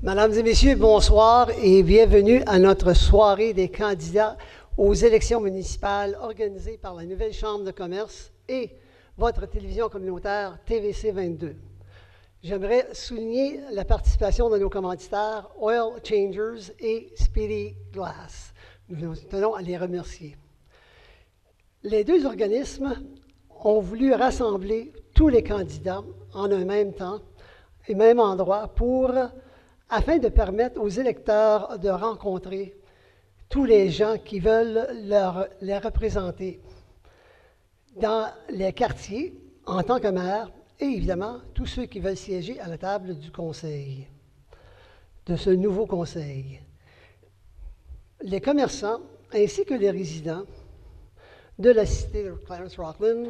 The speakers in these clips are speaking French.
Mesdames et messieurs, bonsoir et bienvenue à notre soirée des candidats aux élections municipales organisées par la nouvelle Chambre de commerce et votre télévision communautaire TVC 22. J'aimerais souligner la participation de nos commanditaires Oil Changers et Speedy Glass. Nous tenons à les remercier. Les deux organismes ont voulu rassembler tous les candidats en un même temps et même endroit afin de permettre aux électeurs de rencontrer tous les gens qui veulent les représenter dans les quartiers en tant que maire et évidemment tous ceux qui veulent siéger à la table du conseil, de ce nouveau conseil. Les commerçants ainsi que les résidents de la cité de Clarence-Rockland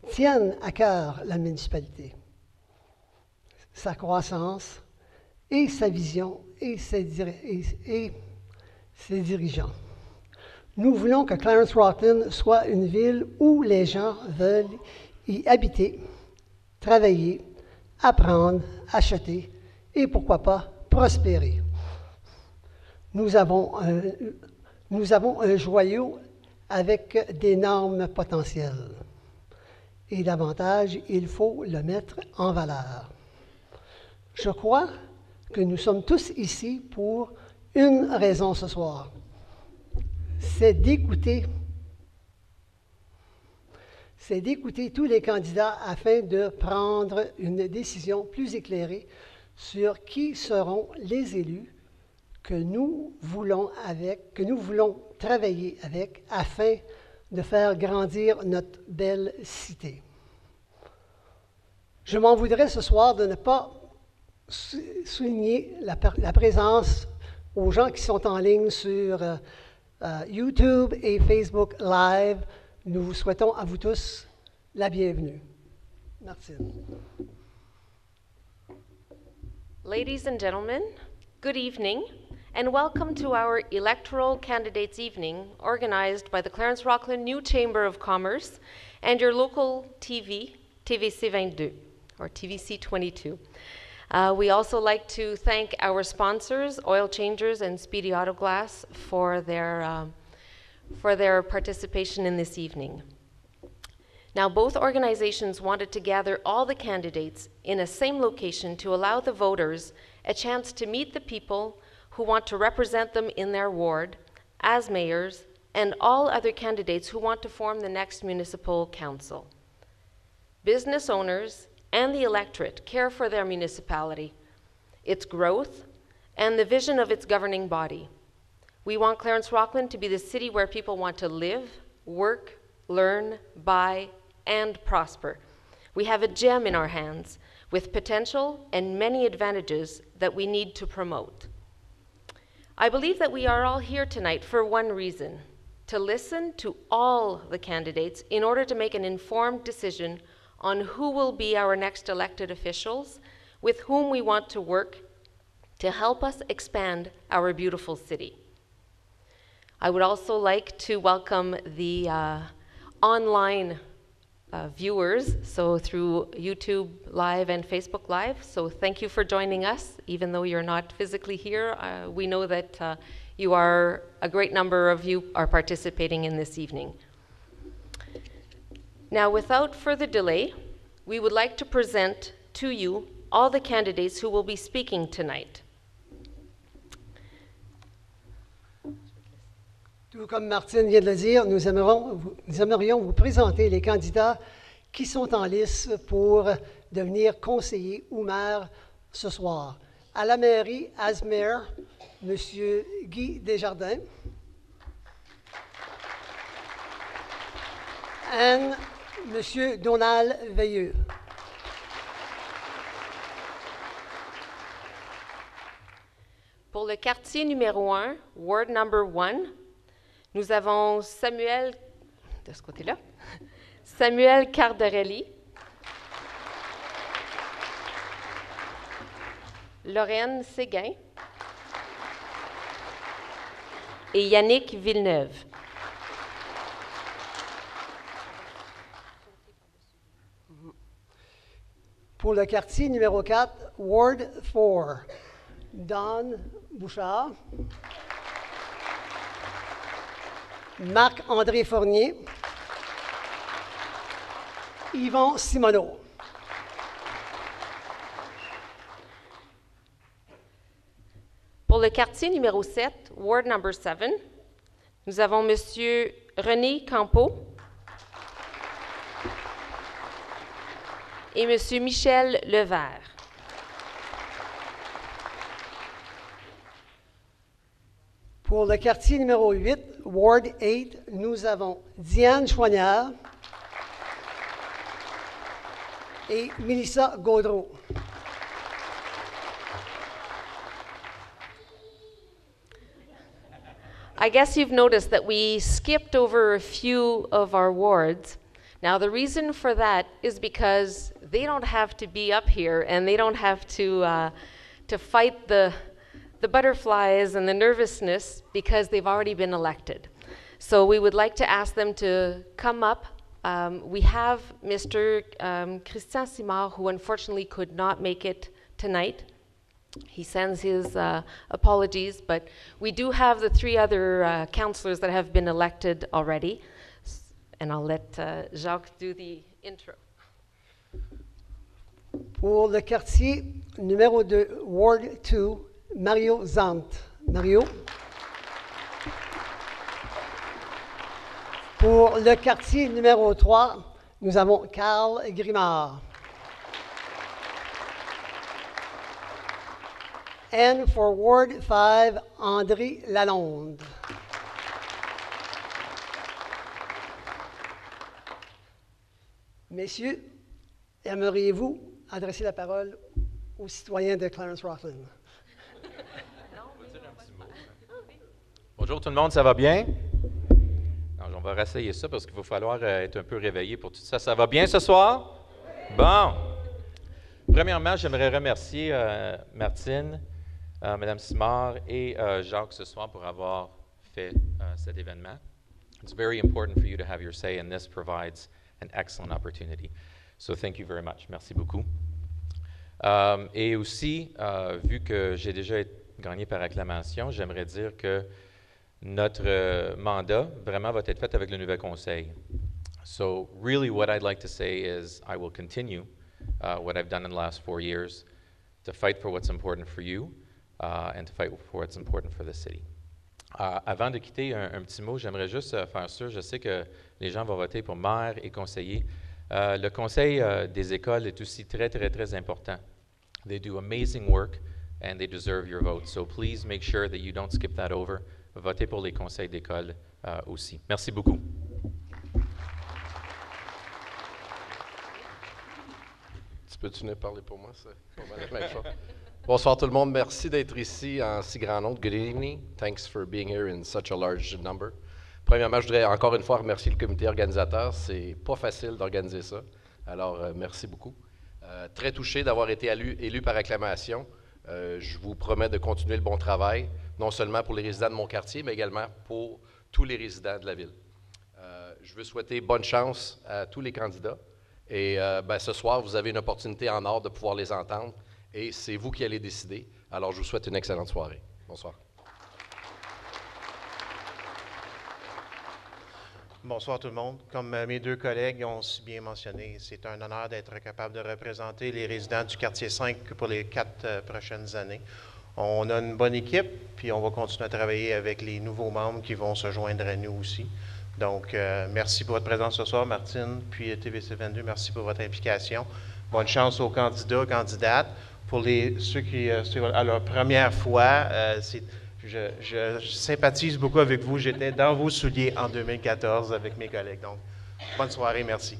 tiennent à cœur la municipalité, sa croissance et sa vision et ses dirigeants. Nous voulons que Clarence-Rockland soit une ville où les gens veulent y habiter, travailler, apprendre, acheter et pourquoi pas prospérer. Nous avons un joyau avec d'énormes potentiels. Et davantage, il faut le mettre en valeur. Je crois que nous sommes tous ici pour une raison ce soir. C'est d'écouter tous les candidats afin de prendre une décision plus éclairée sur qui seront les élus que nous voulons travailler avec afin de faire grandir notre belle cité. Je m'en voudrais ce soir de ne pas souligner la présence aux gens qui sont en ligne sur YouTube et Facebook Live. Nous vous souhaitons à vous tous la bienvenue. Merci. Ladies and gentlemen, good evening, and welcome to our Electoral Candidates Evening, organized by the Clarence-Rockland New Chamber of Commerce and your local TV, TVC 22, or TVC 22. We also like to thank our sponsors, Oil Changers and Speedy Auto Glass, for their participation in this evening. Now, both organizations wanted to gather all the candidates in a same location to allow the voters a chance to meet the people who want to represent them in their ward as mayors and all other candidates who want to form the next municipal council. Business owners and the electorate care for their municipality, its growth, and the vision of its governing body. We want Clarence-Rockland to be the city where people want to live, work, learn, buy, and prosper. We have a gem in our hands with potential and many advantages that we need to promote. I believe that we are all here tonight for one reason: to listen to all the candidates in order to make an informed decision on who will be our next elected officials, with whom we want to work to help us expand our beautiful city. I would also like to welcome the online viewers, so through YouTube Live and Facebook Live. So thank you for joining us, even though you're not physically here. We know that a great number of you are participating in this evening. Now, without further delay, we would like to present to you all the candidates who will be speaking tonight. Tout comme Martine vient de le dire, nous aimerions vous présenter les candidats qui sont en lice pour devenir conseiller ou maire ce soir. À la mairie, as mayor, M. Guy Desjardins. And M. Donald Veilleux. Pour le quartier numéro 1, Ward number 1, nous avons Samuel, de ce côté-là, Samuel Cardarelli, Lorraine Séguin et Yannick Villeneuve. Pour le quartier numéro 4, Ward 4, Don Bouchard, Marc-André Fournier, Yvon Simoneau. Pour le quartier numéro 7, Ward number 7, nous avons Monsieur René Campeau et Monsieur Michel Levert. Pour le quartier numéro 8, Ward 8, nous avons Diane Chouanière et Mélissa Gaudreau. I guess you've noticed that we skipped over a few of our wards. Now, the reason for that is because they don't have to be up here and they don't have to fight the butterflies and the nervousness because they've already been elected. So we would like to ask them to come up. We have Mr. Christian Simard, who unfortunately could not make it tonight. He sends his apologies, but we do have the 3 other councillors that have been elected already. And I'll let Jacques do the intro. Pour le quartier numéro 2, Ward 2, Mario Zant. Mario. Pour le quartier numéro 3, nous avons Carl Grimard. And for Ward 5, André Lalonde. Messieurs, aimeriez-vous adresser la parole aux citoyens de Clarence-Rochlin? Bonjour tout le monde, ça va bien? Alors, on va réessayer ça parce qu'il va falloir être un peu réveillé pour tout ça. Ça va bien ce soir? Bon. Premièrement, j'aimerais remercier Martine, Mme Simard et Jacques ce soir pour avoir fait cet événement. It's very important for you to have your say, and this provides an excellent opportunity. So thank you very much. Merci beaucoup. Et aussi, vu que j'ai déjà gagné par acclamation, j'aimerais dire que notre mandat vraiment va être fait avec le nouvel conseil. So really what I'd like to say is I will continue what I've done in the last 4 years to fight for what's important for you and to fight for what's important for the city. Avant de quitter, un petit mot, j'aimerais juste faire sûr, je sais que les gens vont voter pour maire et conseiller. Le conseil des écoles est aussi très, très, très important. They do amazing work and they deserve your vote. So please make sure that you don't skip that over. Votez pour les conseils d'école aussi. Merci beaucoup. Tu peux-tu venir parler pour moi? C'est pas mal la même chose. Bonsoir tout le monde. Merci d'être ici en si grand nombre. Good evening. Thanks for being here in such a large number. Premièrement, je voudrais encore une fois remercier le comité organisateur. C'est pas facile d'organiser ça. Alors, merci beaucoup. Très touché d'avoir été élu par acclamation. Je vous promets de continuer le bon travail, non seulement pour les résidents de mon quartier, mais également pour tous les résidents de la ville. Je veux souhaiter bonne chance à tous les candidats. Et ce soir, vous avez une opportunité en or de pouvoir les entendre. Et c'est vous qui allez décider. Alors, je vous souhaite une excellente soirée. Bonsoir. Bonsoir tout le monde. Comme mes 2 collègues ont si bien mentionné, c'est un honneur d'être capable de représenter les résidents du quartier 5 pour les 4 prochaines années. On a une bonne équipe, puis on va continuer à travailler avec les nouveaux membres qui vont se joindre à nous aussi. Donc, merci pour votre présence ce soir, Martine, puis TVC 22, merci pour votre implication. Bonne chance aux candidats, candidates. Pour ceux qui sont à leur première fois, je sympathise beaucoup avec vous. J'étais dans vos souliers en 2014 avec mes collègues. Donc, bonne soirée, merci.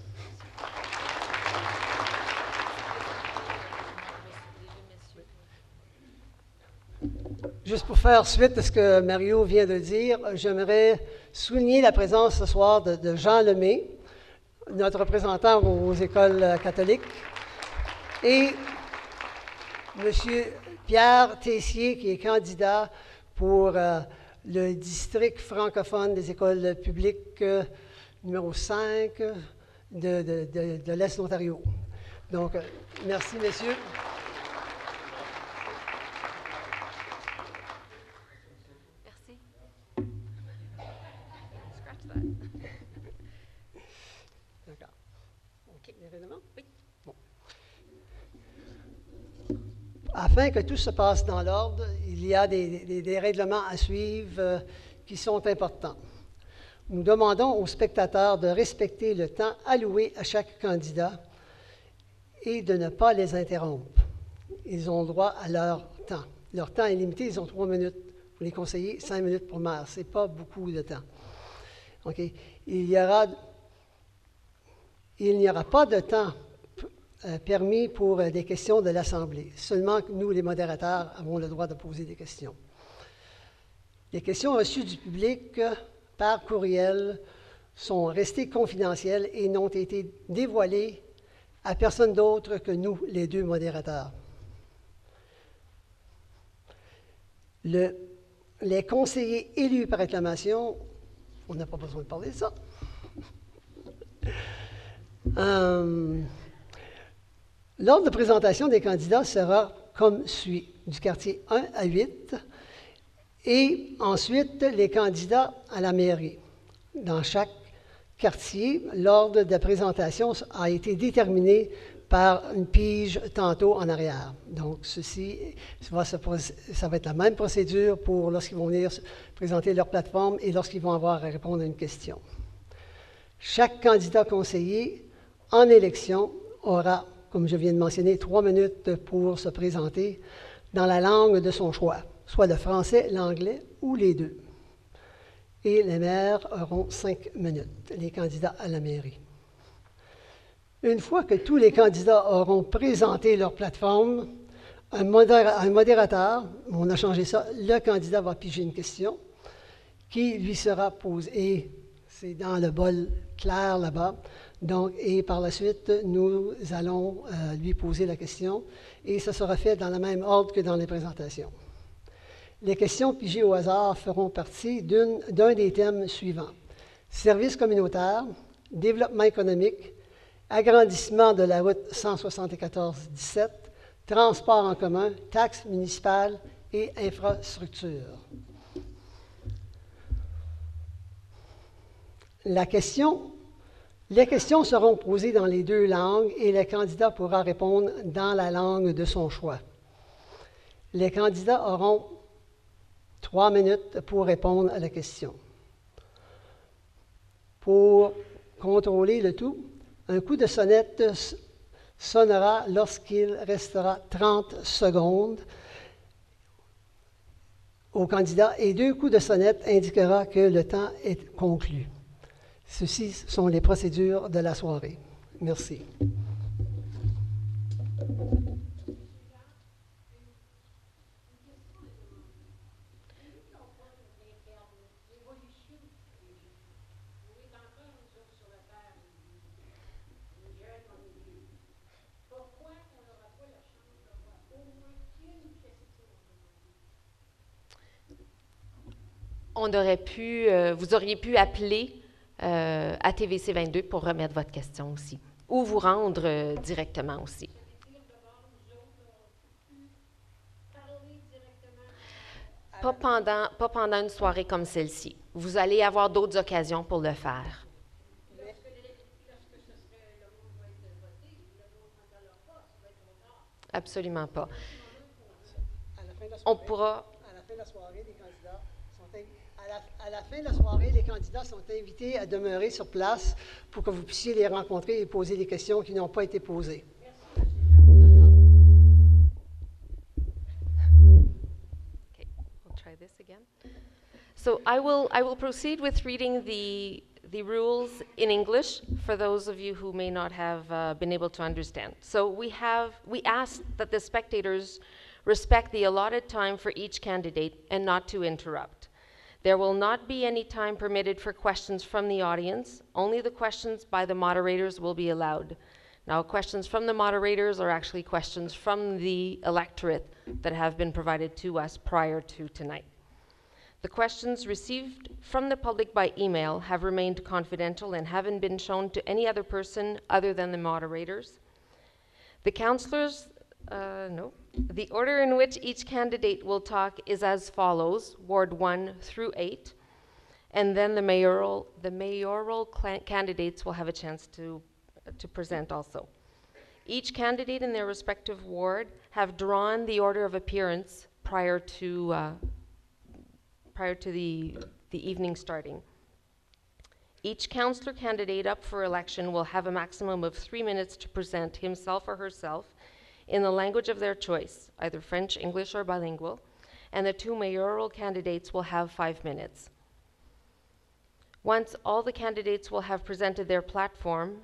Juste pour faire suite à ce que Mario vient de dire, j'aimerais souligner la présence ce soir de Jean Lemay, notre représentant aux écoles catholiques, et M. Pierre Tessier, qui est candidat pour le district francophone des écoles publiques numéro 5 de l'Est de l'Ontario. Donc, merci, messieurs. Merci. Scratch that. D'accord. OK, les règlements? Oui. Bon. Afin que tout se passe dans l'ordre, il y a des règlements à suivre qui sont importants. Nous demandons aux spectateurs de respecter le temps alloué à chaque candidat et de ne pas les interrompre. Ils ont droit à leur temps. Leur temps est limité, ils ont 3 minutes pour les conseillers, 5 minutes pour maire. Ce n'est pas beaucoup de temps. OK? Il n'y aura pas de temps permis pour des questions de l'Assemblée. Seulement nous, les modérateurs, avons le droit de poser des questions. Les questions reçues du public par courriel sont restées confidentielles et n'ont été dévoilées à personne d'autre que nous, les 2 modérateurs. Les conseillers élus par acclamation, on n'a pas besoin de parler de ça. L'ordre de présentation des candidats sera comme suit, du quartier 1 à 8, et ensuite les candidats à la mairie. Dans chaque quartier, l'ordre de présentation a été déterminé par une pige tantôt en arrière. Donc, ça va être la même procédure pour lorsqu'ils vont venir présenter leur plateforme et lorsqu'ils vont avoir à répondre à une question. Chaque candidat conseiller en élection aura, comme je viens de mentionner, 3 minutes pour se présenter dans la langue de son choix, soit le français, l'anglais ou les 2. Et les maires auront 5 minutes, les candidats à la mairie. Une fois que tous les candidats auront présenté leur plateforme, un modérateur, on a changé ça, le candidat va piger une question qui lui sera posée. Et c'est dans le bol clair là-bas. Donc, et par la suite, nous allons lui poser la question et ça sera fait dans le même ordre que dans les présentations. Les questions pigées au hasard feront partie d'un des thèmes suivants. Services communautaires, développement économique, agrandissement de la route 174-17, transport en commun, taxes municipales et infrastructures. Les questions seront posées dans les 2 langues et le candidat pourra répondre dans la langue de son choix. Les candidats auront 3 minutes pour répondre à la question. Pour contrôler le tout, un coup de sonnette sonnera lorsqu'il restera 30 secondes au candidat et 2 coups de sonnette indiquera que le temps est conclu. Ceci sont les procédures de la soirée. Merci. Vous auriez pu appeler à TVC 22 pour remettre votre question aussi, ou vous rendre directement aussi. Pas pendant une soirée comme celle-ci. Vous allez avoir d'autres occasions pour le faire. Absolument pas. On pourra... À la fin de la soirée, les candidats sont invités à demeurer sur place pour que vous puissiez les rencontrer et poser des questions qui n'ont pas été posées. Okay, we'll try this again. So I will proceed with reading the rules in English for those of you who may not have been able to understand. So we asked that the spectators respect the allotted time for each candidate and not to interrupt. There will not be any time permitted for questions from the audience. Only the questions by the moderators will be allowed. Now, questions from the moderators are actually questions from the electorate that have been provided to us prior to tonight. The questions received from the public by email have remained confidential and haven't been shown to any other person other than the moderators. The counselors, the order in which each candidate will talk is as follows, Ward 1 through 8, and then the mayoral candidates will have a chance to present also. Each candidate in their respective ward have drawn the order of appearance prior to the evening starting. Each councillor candidate up for election will have a maximum of 3 minutes to present himself or herself in the language of their choice, either French, English, or bilingual, and the 2 mayoral candidates will have 5 minutes. Once all the candidates will have presented their platform,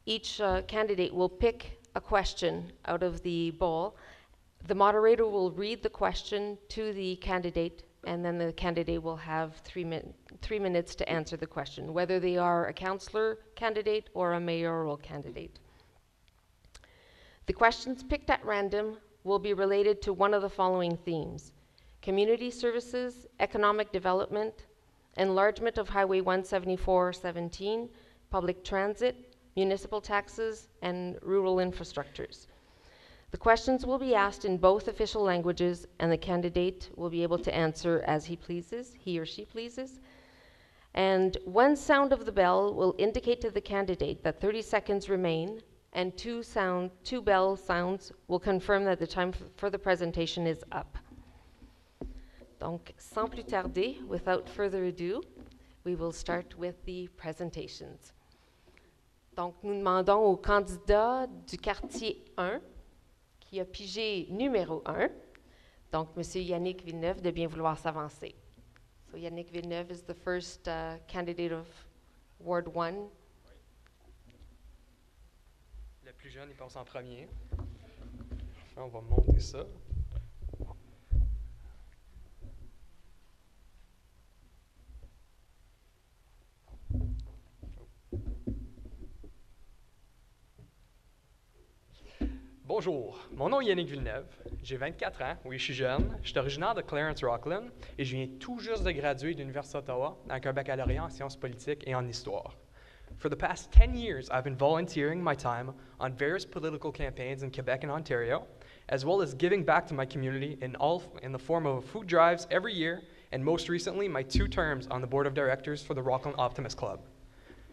each candidate will pick a question out of the bowl. The moderator will read the question to the candidate, and then the candidate will have 3 minutes to answer the question, whether they are a councillor candidate or a mayoral candidate. The questions picked at random will be related to one of the following themes: community services, economic development, enlargement of Highway 174-17, public transit, municipal taxes, and rural infrastructures. The questions will be asked in both official languages, and the candidate will be able to answer as he or she pleases. And one sound of the bell will indicate to the candidate that 30 seconds remain, and two bell sounds will confirm that the time for the presentation is up. Donc, sans plus tarder, without further ado, we will start with the presentations. Donc, nous demandons au candidat du quartier 1, qui a pigé numéro 1, donc M. Yannick Villeneuve, de bien vouloir s'avancer. So Yannick Villeneuve is the first candidate of Ward 1. Le plus jeune, il passe en premier. On va monter ça. Bonjour, mon nom est Yannick Villeneuve, j'ai 24 ans, oui je suis jeune, je suis originaire de Clarence-Rockland et je viens tout juste de graduer de l'Université d'Ottawa avec un baccalauréat en sciences politiques et en histoire. For the past 10 years, I've been volunteering my time on various political campaigns in Quebec and Ontario, as well as giving back to my community in the form of food drives every year, and most recently, my 2 terms on the board of directors for the Rockland Optimist Club.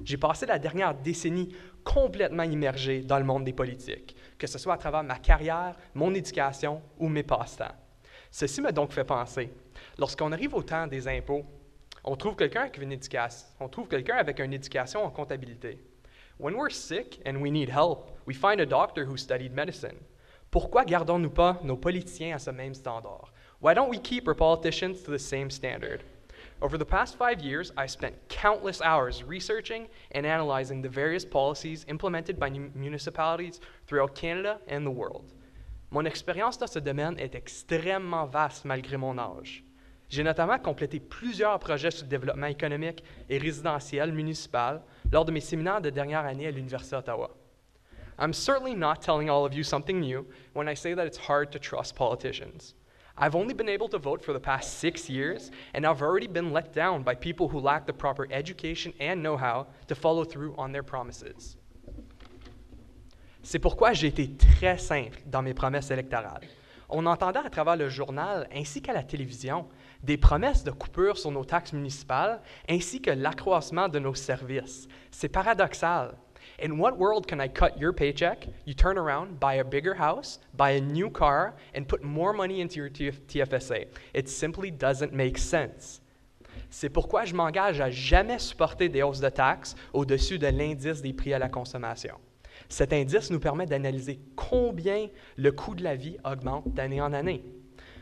J'ai passé la dernière décennie complètement immergé dans le monde des politiques, que ce soit à travers ma carrière, mon éducation ou mes passe-temps. Ceci m'a donc fait penser, lorsqu'on arrive au temps des impôts, on trouve quelqu'un avec une éducation en comptabilité. When we're sick and we need help, we find a doctor who studied medicine. Pourquoi gardons-nous pas nos politiciens à ce même standard? Why don't we keep our politicians to the same standard? Over the past 5 years, I spent countless hours researching and analyzing the various policies implemented by municipalities throughout Canada and the world. Mon expérience dans ce domaine est extrêmement vaste malgré mon âge. J'ai notamment complété plusieurs projets sur le développement économique et résidentiel municipal lors de mes séminaires de dernière année à l'Université d'Ottawa. I'm certainly not telling all of you something new when I say that it's hard to trust politicians. I've only been able to vote for the past 6 years, and I've already been let down by people who lack the proper education and know-how to follow through on their promises. C'est pourquoi j'ai été très simple dans mes promesses électorales. On entendait à travers le journal ainsi qu'à la télévision des promesses de coupure sur nos taxes municipales ainsi que l'accroissement de nos services. C'est paradoxal. In what world can I cut your paycheck, you turn around, buy a bigger house, buy a new car, and put more money into your TFSA? It simply doesn't make sense. C'est pourquoi je m'engage à jamais supporter des hausses de taxes au-dessus de l'indice des prix à la consommation. Cet indice nous permet d'analyser combien le coût de la vie augmente d'année en année.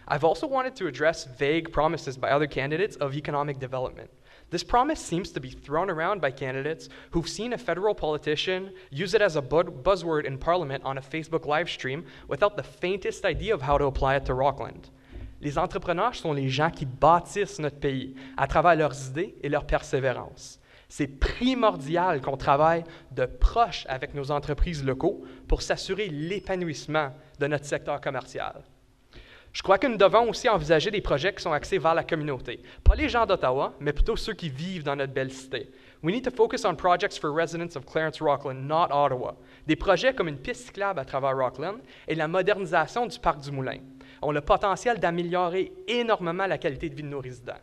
I've also wanted to address vague promises by other candidates of economic development. This promise seems to be thrown around by candidates who've seen a federal politician use it as a buzzword in Parliament on a Facebook live stream without the faintest idea of how to apply it to Rockland. Les entrepreneurs sont les gens qui bâtissent notre pays à travers leurs idées et leur persévérance. C'est primordial qu'on travaille de proche avec nos entreprises locaux pour s'assurer l'épanouissement de notre secteur commercial. Je crois que nous devons aussi envisager des projets qui sont axés vers la communauté. Pas les gens d'Ottawa, mais plutôt ceux qui vivent dans notre belle cité. We need to focus on projects for residents of Clarence-Rockland, not Ottawa. Des projets comme une piste cyclable à travers Rockland et la modernisation du parc du Moulin ont le potentiel d'améliorer énormément la qualité de vie de nos résidents.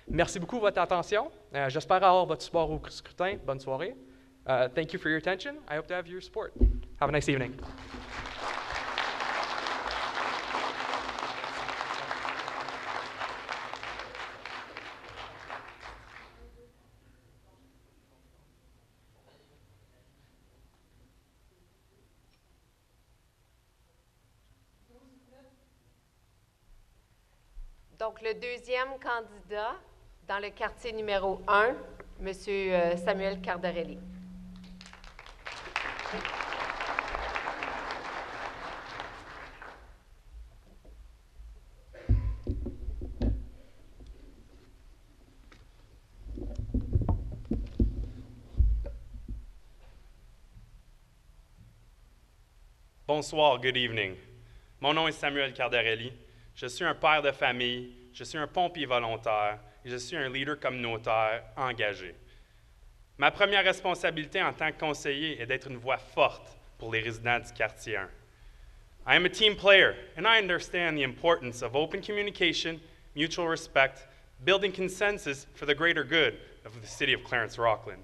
Merci beaucoup de votre attention. J'espère avoir votre support au scrutin. Bonne soirée. Thank you for your attention. I hope to have your support. Have a nice evening. Donc, le deuxième candidat dans le quartier numéro 1, M. Samuel Cardarelli. Bonsoir, good evening. Mon nom est Samuel Cardarelli. Je suis un père de famille, je suis un pompier volontaire et je suis un leader communautaire engagé. Ma première responsabilité en tant que conseiller est d'être une voix forte pour les résidents du quartier 1. I am a team player and I understand the importance of open communication, mutual respect, building consensus for the greater good of the city of Clarence-Rockland.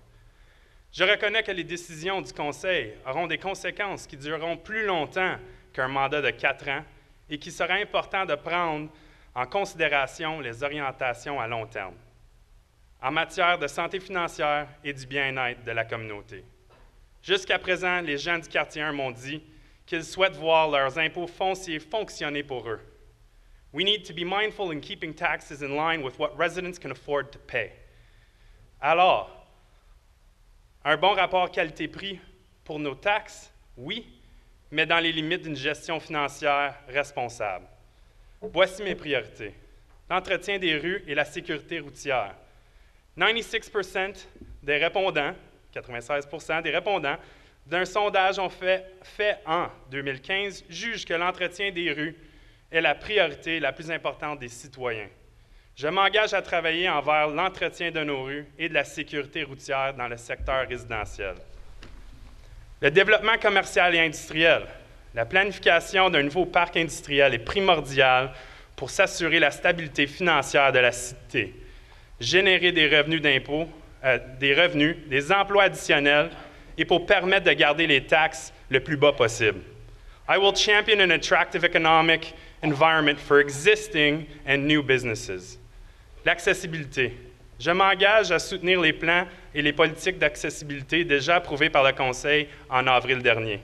Je reconnais que les décisions du Conseil auront des conséquences qui dureront plus longtemps qu'un mandat de 4 ans et qu'il sera important de prendre en considération les orientations à long terme en matière de santé financière et du bien-être de la communauté. Jusqu'à présent, les gens du quartier 1 m'ont dit qu'ils souhaitent voir leurs impôts fonciers fonctionner pour eux. We need to be mindful in keeping taxes in line with what residents can afford to pay. Alors, un bon rapport qualité-prix pour nos taxes, oui, mais dans les limites d'une gestion financière responsable. Voici mes priorités. L'entretien des rues et la sécurité routière. 96% des répondants, 96% des répondants d'un sondage fait en 2015 jugent que l'entretien des rues est la priorité la plus importante des citoyens. Je m'engage à travailler envers l'entretien de nos rues et de la sécurité routière dans le secteur résidentiel. Le développement commercial et industriel. La planification d'un nouveau parc industriel est primordiale pour s'assurer la stabilité financière de la cité, générer des revenus d'impôts, des emplois additionnels et pour permettre de garder les taxes le plus bas possible. I will champion an attractive economic environment for existing and new businesses. L'accessibilité. Je m'engage à soutenir les plans et les politiques d'accessibilité déjà approuvés par le Conseil en avril dernier.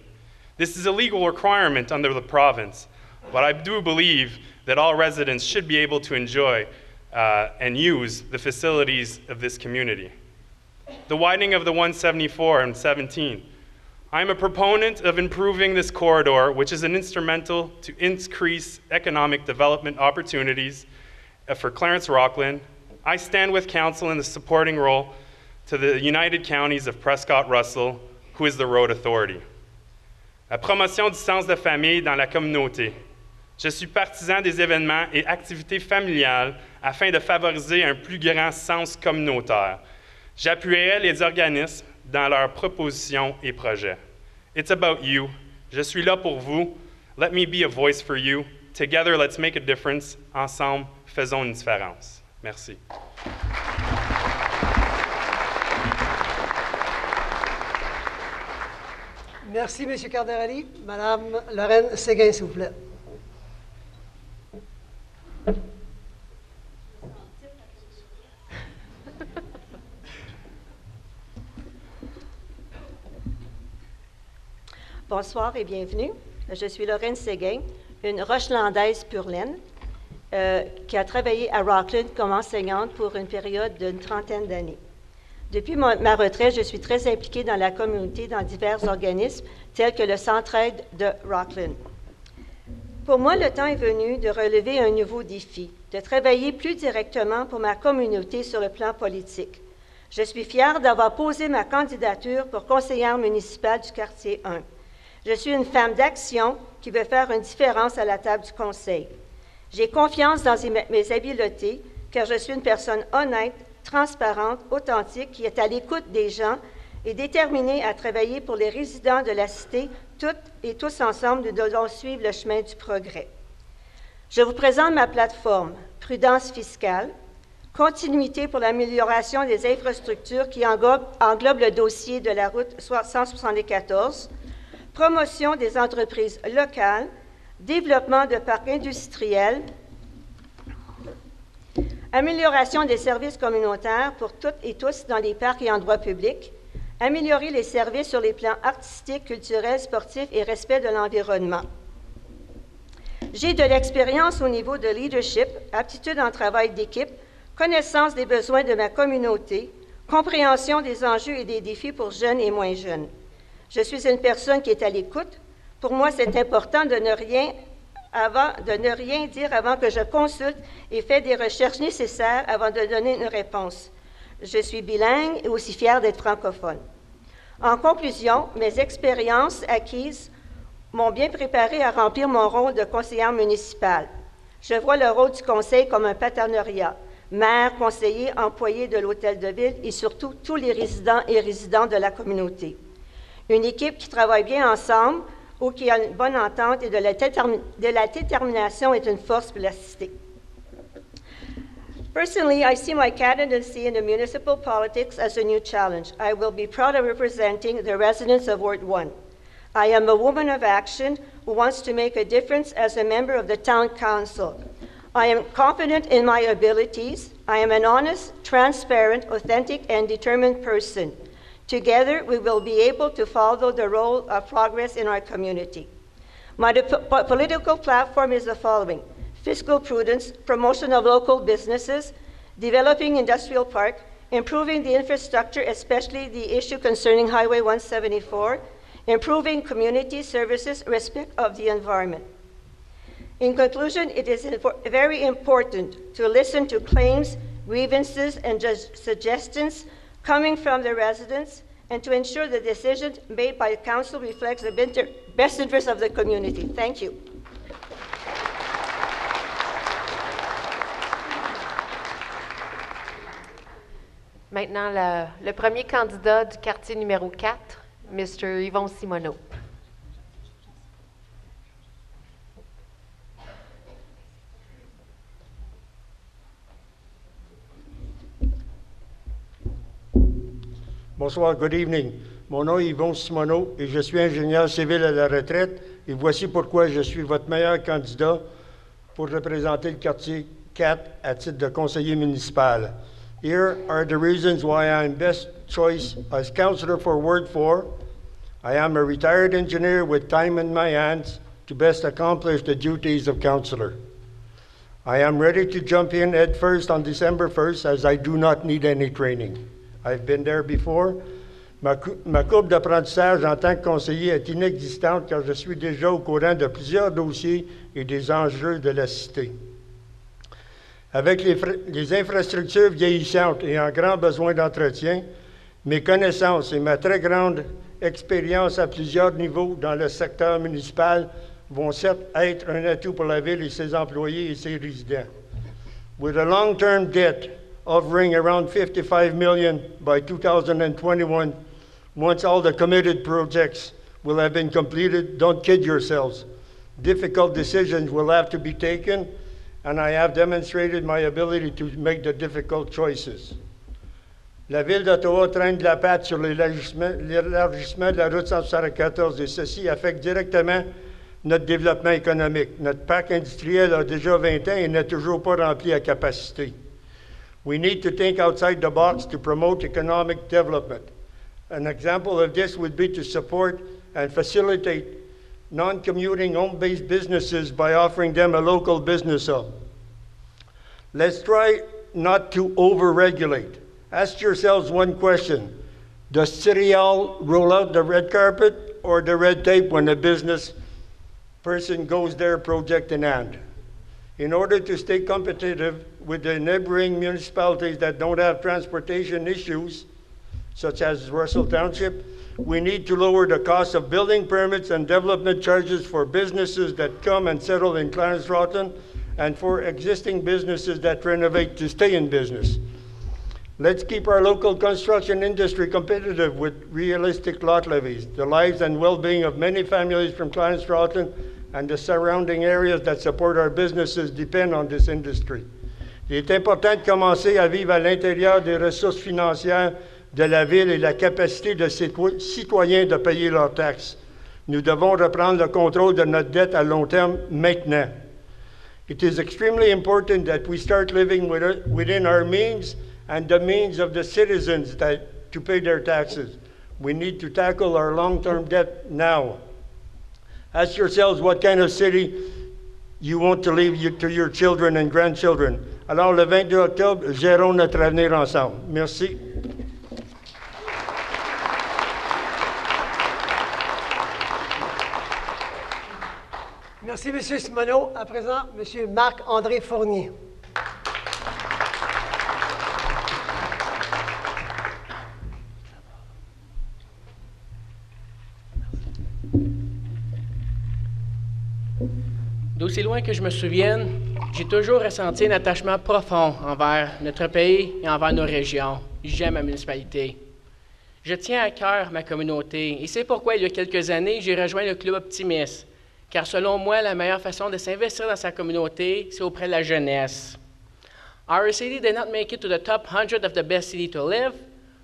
This is a legal requirement under the province, but I do believe that all residents should be able to enjoy and use the facilities of this community. The widening of the 174 and 17. I'm a proponent of improving this corridor, which is an instrumental to increase economic development opportunities for Clarence-Rockland. I stand with council in the supporting role to the United Counties of Prescott-Russell, who is the road authority. La promotion du sens de famille dans la communauté. Je suis partisan des événements et activités familiales afin de favoriser un plus grand sens communautaire. J'appuierai les organismes dans leurs propositions et projets. It's about you. Je suis là pour vous. Let me be a voice for you. Together, let's make a difference. Ensemble, faisons une différence. Merci. Merci, M. Cardarelli. Madame Lorraine Séguin, s'il vous plaît. Bonsoir et bienvenue. Je suis Lorraine Séguin, une Rochelandaise pure laine qui a travaillé à Rockland comme enseignante pour une période d'une 30aine d'années. Depuis ma retraite, je suis très impliquée dans la communauté dans divers organismes tels que le Centraide de Rockland. Pour moi, le temps est venu de relever un nouveau défi, de travailler plus directement pour ma communauté sur le plan politique. Je suis fière d'avoir posé ma candidature pour conseillère municipale du quartier 1. Je suis une femme d'action qui veut faire une différence à la table du conseil. J'ai confiance dans mes habiletés car je suis une personne honnête, transparente, authentique, qui est à l'écoute des gens et déterminée à travailler pour les résidents de la cité. Toutes et tous ensemble, nous devons suivre le chemin du progrès. Je vous présente ma plateforme, Prudence fiscale, continuité pour l'amélioration des infrastructures qui englobe le dossier de la route 174, promotion des entreprises locales, développement de parcs industriels, amélioration des services communautaires pour toutes et tous dans les parcs et endroits publics, améliorer les services sur les plans artistiques, culturels, sportifs et respect de l'environnement. J'ai de l'expérience au niveau de leadership, aptitude en travail d'équipe, connaissance des besoins de ma communauté, compréhension des enjeux et des défis pour jeunes et moins jeunes. Je suis une personne qui est à l'écoute. Pour moi, c'est important de ne rien dire avant que je consulte et fais des recherches nécessaires avant de donner une réponse. Je suis bilingue et aussi fière d'être francophone. En conclusion, mes expériences acquises m'ont bien préparée à remplir mon rôle de conseillère municipale. Je vois le rôle du conseil comme un partenariat. Maire, conseiller, employés de l'hôtel de ville et surtout tous les résidents et résidentes de la communauté. Une équipe qui travaille bien ensemble ou qui a une bonne entente et de la détermination est une force pour la cité. Personally, I see my candidacy in the municipal politics as a new challenge. I will be proud of representing the residents of Ward 1. I am a woman of action who wants to make a difference as a member of the town council. I am confident in my abilities. I am an honest, transparent, authentic, and determined person. Together, we will be able to follow the road of progress in our community. My political platform is the following: fiscal prudence, promotion of local businesses, developing industrial park, improving the infrastructure, especially the issue concerning Highway 174, improving community services, respect of the environment. In conclusion, it is very important to listen to claims, grievances, and suggestions coming from the residents and to ensure the decision made by the council reflects the best interest of the community. Thank you. Maintenant, le premier candidat du quartier numéro 4, Mr. Yvon Simoneau. Bonsoir, good evening. Mon nom est Yvon Simoneau et je suis ingénieur civil à la retraite et voici pourquoi je suis votre meilleur candidat pour représenter le quartier 4 à titre de conseiller municipal. Here are the reasons why I am best choice as councillor for Ward 4. I am a retired engineer with time in my hands to best accomplish the duties of councillor. I am ready to jump in head first on December 1st as I do not need any training. I've been there before. Ma courbe d'apprentissage en tant que conseiller est inexistante car je suis déjà au courant de plusieurs dossiers et des enjeux de la cité. Avec les infrastructures vieillissantes et en grand besoin d'entretien, mes connaissances et ma très grande expérience à plusieurs niveaux dans le secteur municipal vont certes être un atout pour la ville et ses employés et ses résidents. With a long-term debt hovering around $55 million by 2021, once all the committed projects will have been completed, don't kid yourselves. Difficult decisions will have to be taken, and I have demonstrated my ability to make the difficult choices. La Ville d'Ottawa traîne de la patte sur l'élargissement de la route 174 et ceci affecte directement notre développement économique. Notre parc industriel a déjà 20 ans et n'est toujours pas rempli à capacité. We need to think outside the box to promote economic development. An example of this would be to support and facilitate non-commuting home-based businesses by offering them a local business hub. Let's try not to over-regulate. Ask yourselves one question. Does City Hall roll out the red carpet or the red tape when a business person goes there project in hand? In order to stay competitive with the neighboring municipalities that don't have transportation issues, such as Russell Township, we need to lower the cost of building permits and development charges for businesses that come and settle in Clarence-Roughton and for existing businesses that renovate to stay in business. Let's keep our local construction industry competitive with realistic lot levies. The lives and well-being of many families from Clarence-Rocklin and the surrounding areas that support our businesses depend on this industry. Il est important de commencer à vivre à l'intérieur des ressources financières de la ville et la capacité de ses citoyens de payer leurs taxes. Nous devons reprendre le contrôle de notre dette à long terme maintenant. It is extremely important that we start living within our means and the means of the citizens to pay their taxes. We need to tackle our long-term debt now. Ask yourselves what kind of city you want to leave to your children and grandchildren. Alors, le 22 octobre, gérons notre avenir ensemble. Merci. Merci, M. Simoneau. À présent, M. Marc-André Fournier. D'aussi loin que je me souvienne, j'ai toujours ressenti un attachement profond envers notre pays et envers nos régions. J'aime ma municipalité. Je tiens à cœur ma communauté et c'est pourquoi, il y a quelques années, j'ai rejoint le Club Optimiste, car selon moi, la meilleure façon de s'investir dans sa communauté, c'est auprès de la jeunesse. Our city did not make it to the top 100 of the best city to live,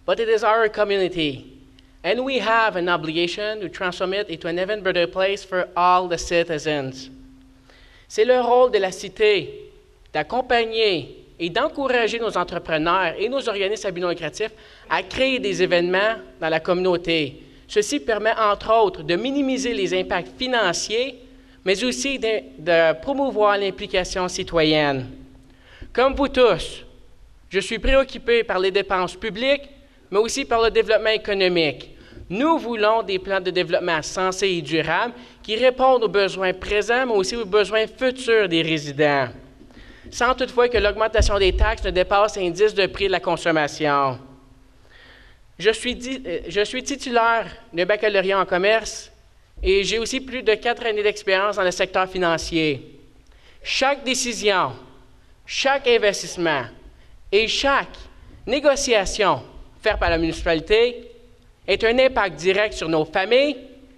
but it is our community. And we have an obligation to transform it into an even better place for all the citizens. C'est le rôle de la cité d'accompagner et d'encourager nos entrepreneurs et nos organismes à but non lucratif à créer des événements dans la communauté. Ceci permet, entre autres, de minimiser les impacts financiers, mais aussi de promouvoir l'implication citoyenne. Comme vous tous, je suis préoccupé par les dépenses publiques, mais aussi par le développement économique. Nous voulons des plans de développement sensés et durables qui répondent aux besoins présents, mais aussi aux besoins futurs des résidents, sans toutefois que l'augmentation des taxes ne dépasse l'indice de prix de la consommation. Je suis titulaire d'un baccalauréat en commerce et j'ai aussi plus de 4 années d'expérience dans le secteur financier. Chaque décision, chaque investissement et chaque négociation faite par la municipalité est un impact direct sur nos familles,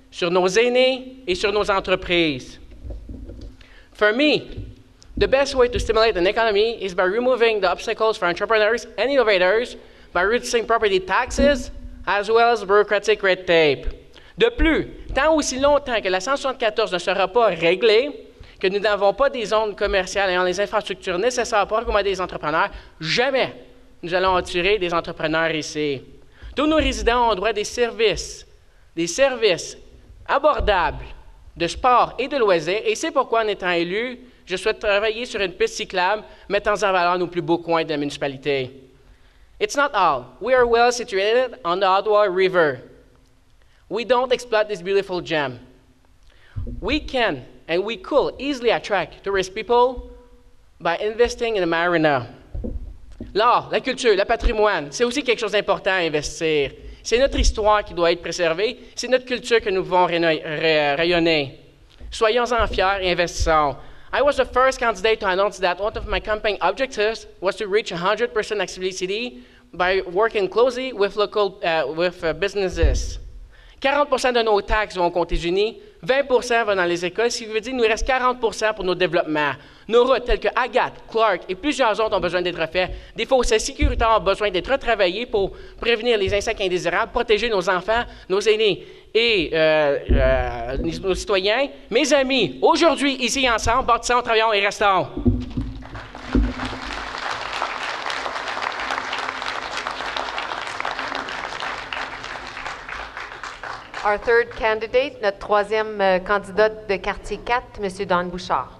sur nos aînés et sur nos entreprises. For me, the best way to stimulate an economy is by removing the obstacles for entrepreneurs and innovators by reducing property taxes as well as bureaucratic red tape. De plus, tant aussi longtemps que la 174 ne sera pas réglée, que nous n'avons pas des zones commerciales ayant les infrastructures nécessaires pour accommoder les entrepreneurs, jamais nous allons attirer des entrepreneurs ici. Tous nos résidents ont droit à des services abordables de sport et de loisirs, et c'est pourquoi, en étant élu, je souhaite travailler sur une piste cyclable mettant en valeur nos plus beaux coins de la municipalité. It's not all. We are well situated on the Ottawa River. We don't exploit this beautiful gem. We can and we could easily attract tourist people by investing in a marina. L'art, la culture, le patrimoine, c'est aussi quelque chose d'important à investir. C'est notre histoire qui doit être préservée, c'est notre culture que nous devons rayonner. Soyons-en fiers et investissons. I was the first candidate to announce that one of my campaign objectives was to reach 100% accessibility by working closely with local businesses. 40% de nos taxes vont aux Comptes-Unis, 20% vont dans les écoles, ce qui veut dire qu'il nous reste 40% pour nos développements. Nos routes telles que Agathe, Clark et plusieurs autres ont besoin d'être refaites. Des fossés sécuritaires ont besoin d'être retravaillés pour prévenir les insectes indésirables, protéger nos enfants, nos aînés et nos citoyens. Mes amis, aujourd'hui, ici ensemble, bâtissons, travaillons et restons. Our third candidate, notre troisième candidat de quartier 4, M. Don Bouchard.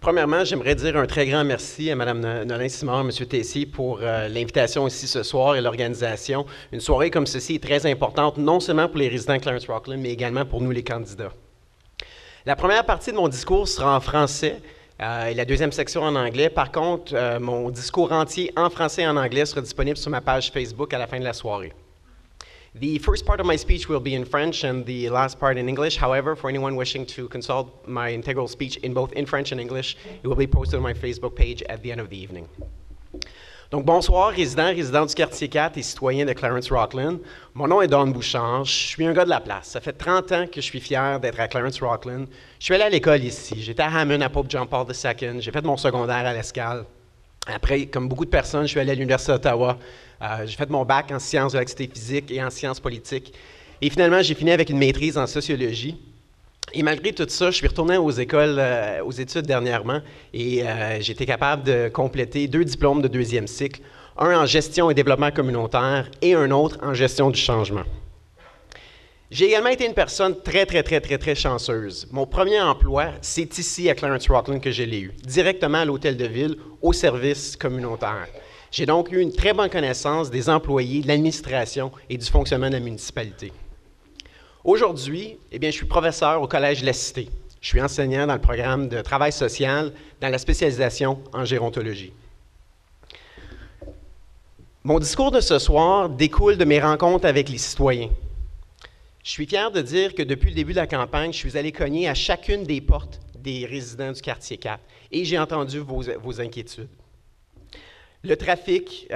Premièrement, j'aimerais dire un très grand merci à Mme Nolin-Simard et M. Tessier pour l'invitation ici ce soir et l'organisation. Une soirée comme ceci est très importante, non seulement pour les résidents de Clarence-Rocklin, mais également pour nous, les candidats. La première partie de mon discours sera en français. et la deuxième section en anglais. Par contre, mon discours entier en français et en anglais sera disponible sur ma page Facebook à la fin de la soirée. The first part of my speech will be in French and the last part in English. However, for anyone wishing to consult my integral speech in both in French and English, it will be posted on my Facebook page at the end of the evening. Donc, bonsoir, résidents du quartier 4 et citoyens de Clarence-Rockland. Mon nom est Don Bouchard, je suis un gars de la place. Ça fait 30 ans que je suis fier d'être à Clarence-Rockland. Je suis allé à l'école ici. J'étais à Hammond, à Pope John Paul II. J'ai fait mon secondaire à l'Escale. Après, comme beaucoup de personnes, je suis allé à l'Université d'Ottawa. J'ai fait mon bac en sciences de l'activité physique et en sciences politiques. Et finalement, j'ai fini avec une maîtrise en sociologie. Et malgré tout ça, je suis retourné aux écoles, aux études dernièrement, et j'ai été capable de compléter 2 diplômes de 2e cycle, un en gestion et développement communautaire et un autre en gestion du changement. J'ai également été une personne très chanceuse. Mon premier emploi, c'est ici à Clarence-Rockland que je l'ai eu, directement à l'hôtel de ville, au service communautaire. J'ai donc eu une très bonne connaissance des employés, de l'administration et du fonctionnement de la municipalité. Aujourd'hui, je suis professeur au Collège de la Cité. Je suis enseignant dans le programme de travail social dans la spécialisation en gérontologie. Mon discours de ce soir découle de mes rencontres avec les citoyens. Je suis fier de dire que depuis le début de la campagne, je suis allé cogner à chacune des portes des résidents du quartier 4 et j'ai entendu vos inquiétudes. Le trafic,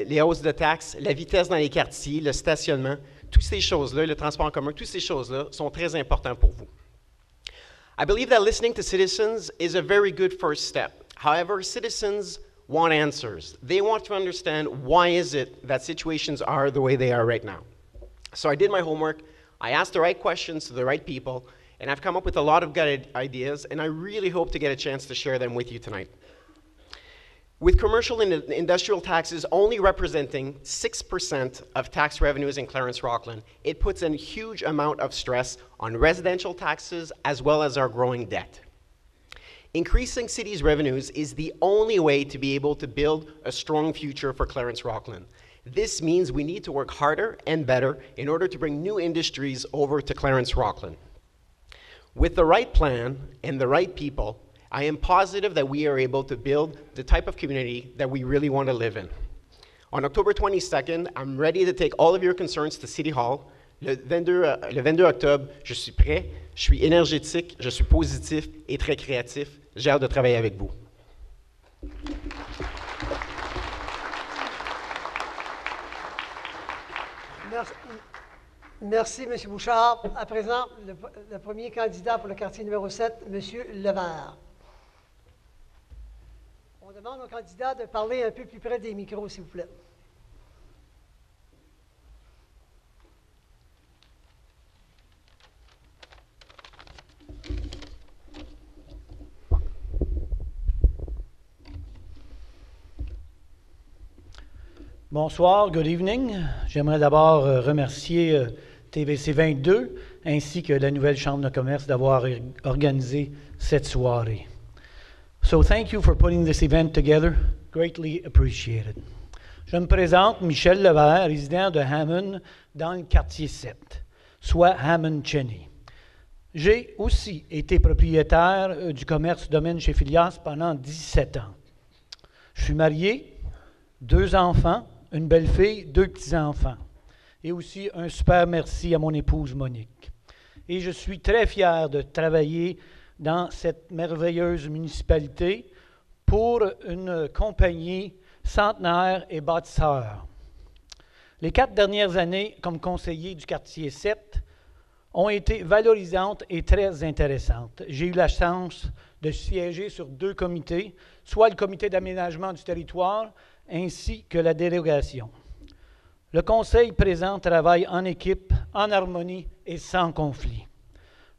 les hausses de taxes, la vitesse dans les quartiers, le stationnement, toutes ces choses-là, le transport en commun, toutes ces choses-là sont très importantes pour vous. I believe that listening to citizens is a very good first step. However, citizens want answers. They want to understand why is it that situations are the way they are right now. So I did my homework, I asked the right questions to the right people, and I've come up with a lot of good ideas, and I really hope to get a chance to share them with you tonight. With commercial and industrial taxes only representing 6% of tax revenues in Clarence-Rockland, it puts a huge amount of stress on residential taxes as well as our growing debt. Increasing cities' revenues is the only way to be able to build a strong future for Clarence-Rockland. This means we need to work harder and better in order to bring new industries over to Clarence-Rockland. With the right plan and the right people, I am positive that we are able to build the type of community that we really want to live in. On October 22nd, I'm ready to take all of your concerns to City Hall. Le 22 octobre, je suis prêt, je suis énergétique, je suis positif et très créatif. J'ai hâte de travailler avec vous. Merci, M. Bouchard. À présent, le premier candidat pour le quartier numéro 7, M. Levert. On demande aux candidats de parler un peu plus près des micros, s'il vous plaît. Bonsoir, good evening. J'aimerais d'abord remercier TVC 22 ainsi que la nouvelle Chambre de commerce d'avoir organisé cette soirée. So thank you for putting this event together. Greatly appreciated. Je me présente, Michel Levert, résident de Hammond dans le quartier 7, soit Hammond-Cheney. J'ai aussi été propriétaire du commerce domaine chez Phileas pendant 17 ans. Je suis marié, 2 enfants, une belle-fille, 2 petits-enfants. Et aussi un super merci à mon épouse Monique. Et je suis très fier de travailler dans cette merveilleuse municipalité pour une compagnie centenaire et bâtisseur. Les 4 dernières années comme conseiller du quartier 7 ont été valorisantes et très intéressantes. J'ai eu la chance de siéger sur 2 comités, soit le comité d'aménagement du territoire ainsi que la délégation. Le conseil présent travaille en équipe, en harmonie et sans conflit.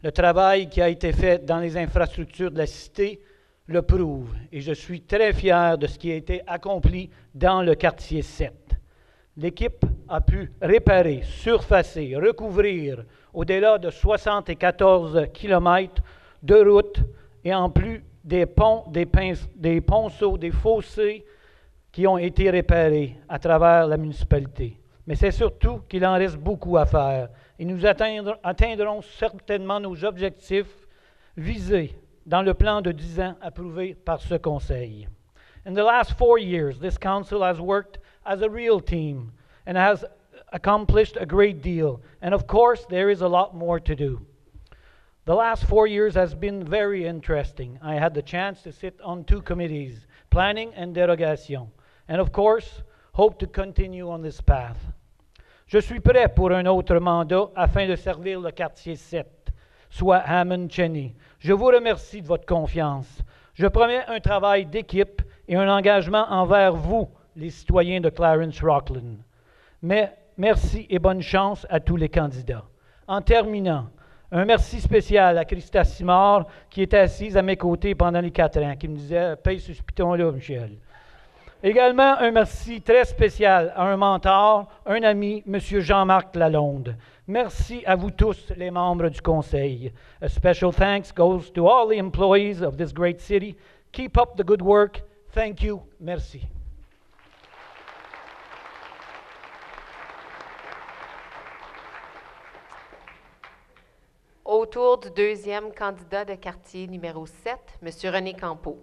Le travail qui a été fait dans les infrastructures de la cité le prouve et je suis très fier de ce qui a été accompli dans le quartier 7. L'équipe a pu réparer, surfacer, recouvrir au-delà de 74 km de routes et en plus des ponts, des ponceaux, des fossés qui ont été réparés à travers la municipalité. Mais c'est surtout qu'il en reste beaucoup à faire et nous atteindrons certainement nos objectifs visés dans le plan de 10 ans approuvé par ce Conseil. In the last 4 years, this Council has worked as a real team and has accomplished a great deal. And of course, there is a lot more to do. The last 4 years has been very interesting. I had the chance to sit on 2 committees, planning and derogation, and of course, hope to continue on this path. Je suis prêt pour un autre mandat afin de servir le quartier 7, soit Hammond-Cheney. Je vous remercie de votre confiance. Je promets un travail d'équipe et un engagement envers vous, les citoyens de Clarence-Rockland. Mais merci et bonne chance à tous les candidats. En terminant, un merci spécial à Christa Simard, qui était assise à mes côtés pendant les 4 ans, qui me disait « Paye ce piton-là, Michel ». Également, un merci très spécial à un mentor, un ami, M. Jean-Marc Lalonde. Merci à vous tous, les membres du Conseil. A special thanks goes to all the employees of this great city. Keep up the good work. Thank you. Merci. Au tour du deuxième candidat de quartier numéro 7, M. René Campeau.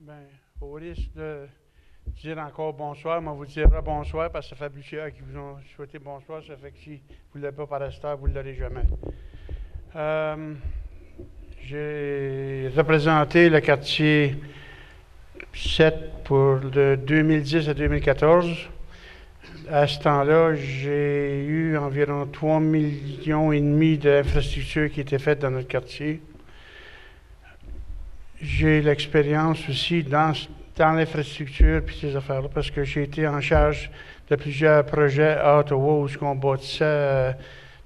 Bien, au risque de dire encore bonsoir, moi vous dira bonsoir parce que ça fait plusieurs qui vous ont souhaité bonsoir, ça fait que si vous ne l'avez pas par l'instant, vous ne l'aurez jamais. J'ai représenté le quartier 7 pour de 2010 à 2014. À ce temps-là, j'ai eu environ 3,5 millions d'infrastructures qui étaient faites dans notre quartier. J'ai l'expérience aussi dans l'infrastructure et ces affaires-là parce que j'ai été en charge de plusieurs projets à Ottawa où on bâtissait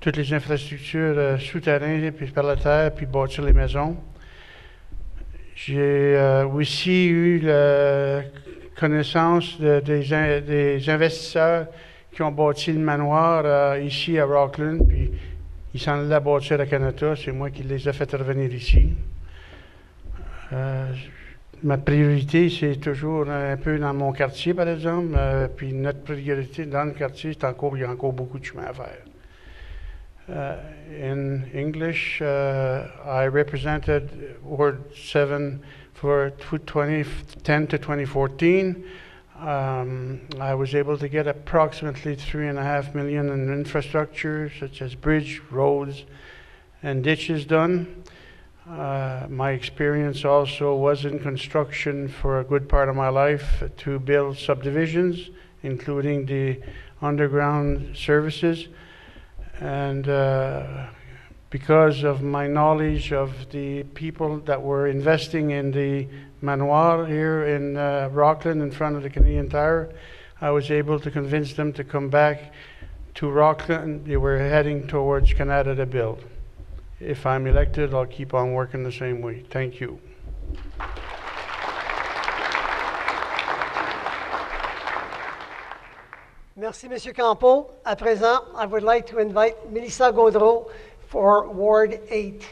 toutes les infrastructures souterraines puis par la terre puis bâtir les maisons. J'ai aussi eu la connaissance des investisseurs qui ont bâti le manoir ici à Rockland puis ils s'en allaient bâtir à Canada. C'est moi qui les ai fait revenir ici. Ma priorité, c'est toujours un peu dans mon quartier, par exemple. Puis notre priorité dans le quartier, il y a encore beaucoup de chemin à faire. In English, I represented Ward 7 for 2010 to 2014. I was able to get approximately $3.5 million in infrastructure, such as bridge, roads, and ditches done. My experience also was in construction for a good part of my life to build subdivisions, including the underground services. And because of my knowledge of the people that were investing in the manoir here in Rockland in front of the Canadian Tire, I was able to convince them to come back to Rockland. They were heading towards Canada to build. If I'm elected, I'll keep on working the same way. Thank you. Merci, M. Campeau. À présent, I would like to invite Melissa Gaudreau for Ward 8.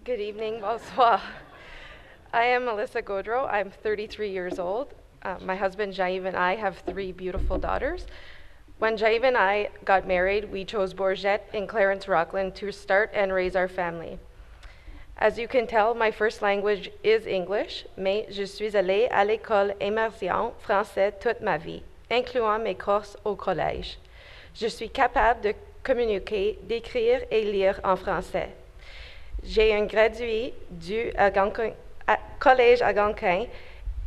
Good evening, bonsoir. I am Melissa Gaudreau. I'm 33 years old. My husband Jean-Yves and I have 3 beautiful daughters. When Jean-Yves and I got married, we chose Bourgette in Clarence-Rockland to start and raise our family. As you can tell, my first language is English, mais je suis allée à l'école immersion français toute ma vie, incluant mes courses au collège. Je suis capable de communiquer, d'écrire et lire en français. J'ai un gradué du collège Algonquin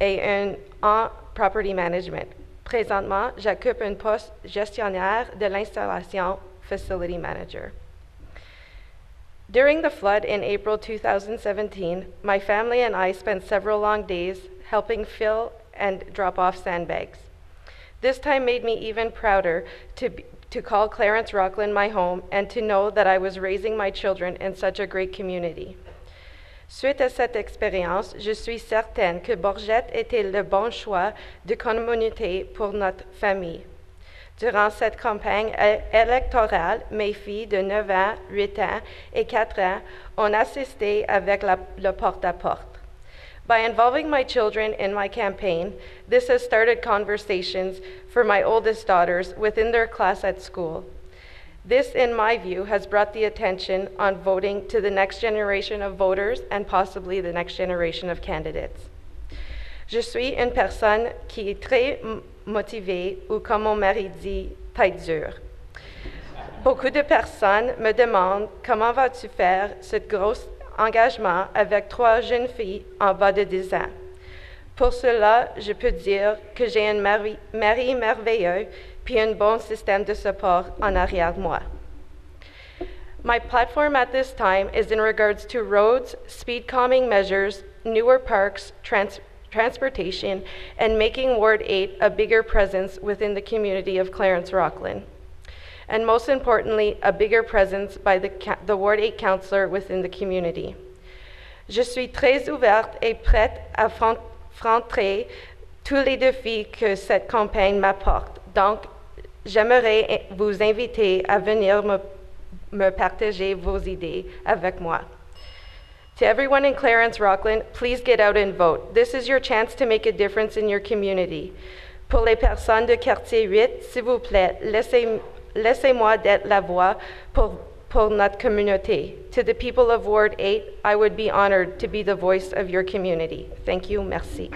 et un en property management. Présentement, j'occupe un poste gestionnaire de l'installation facility manager. During the flood in April 2017, my family and I spent several long days helping fill and drop off sandbags. This time made me even prouder to call Clarence-Rockland my home and to know that I was raising my children in such a great community. Suite à cette expérience, je suis certaine que Bourgette était le bon choix de communauté pour notre famille. Durant cette campagne électorale, mes filles de 9 ans, 8 ans et 4 ans ont assisté avec le porte-à-porte. By involving my children in my campaign, this has started conversations for my oldest daughters within their class at school. This, in my view, has brought the attention on voting to the next generation of voters and possibly the next generation of candidates. Je suis une personne qui est très motivée ou, comme mon mari dit, tête dure. Beaucoup de personnes me demandent comment vas-tu faire ce gros engagement avec 3 jeunes filles en bas de 10 ans. Pour cela, je peux dire que j'ai un mari merveilleux puis un bon système de support en arrière de moi. My platform at this time is in regards to roads, speed calming measures, newer parks, transportation, and making Ward 8 a bigger presence within the community of Clarence-Rockland. And most importantly, a bigger presence by the Ward 8 councillor within the community. Je suis très ouverte et prête à affronter tous les défis que cette campagne m'apporte. Donc, j'aimerais vous inviter à venir me partager vos idées avec moi. To everyone in Clarence-Rockland, please get out and vote. This is your chance to make a difference in your community. Pour les personnes de quartier 8, s'il vous plaît, laissez-moi d'être la voix pour notre communauté. To the people of Ward 8, I would be honored to be the voice of your community. Thank you. Merci.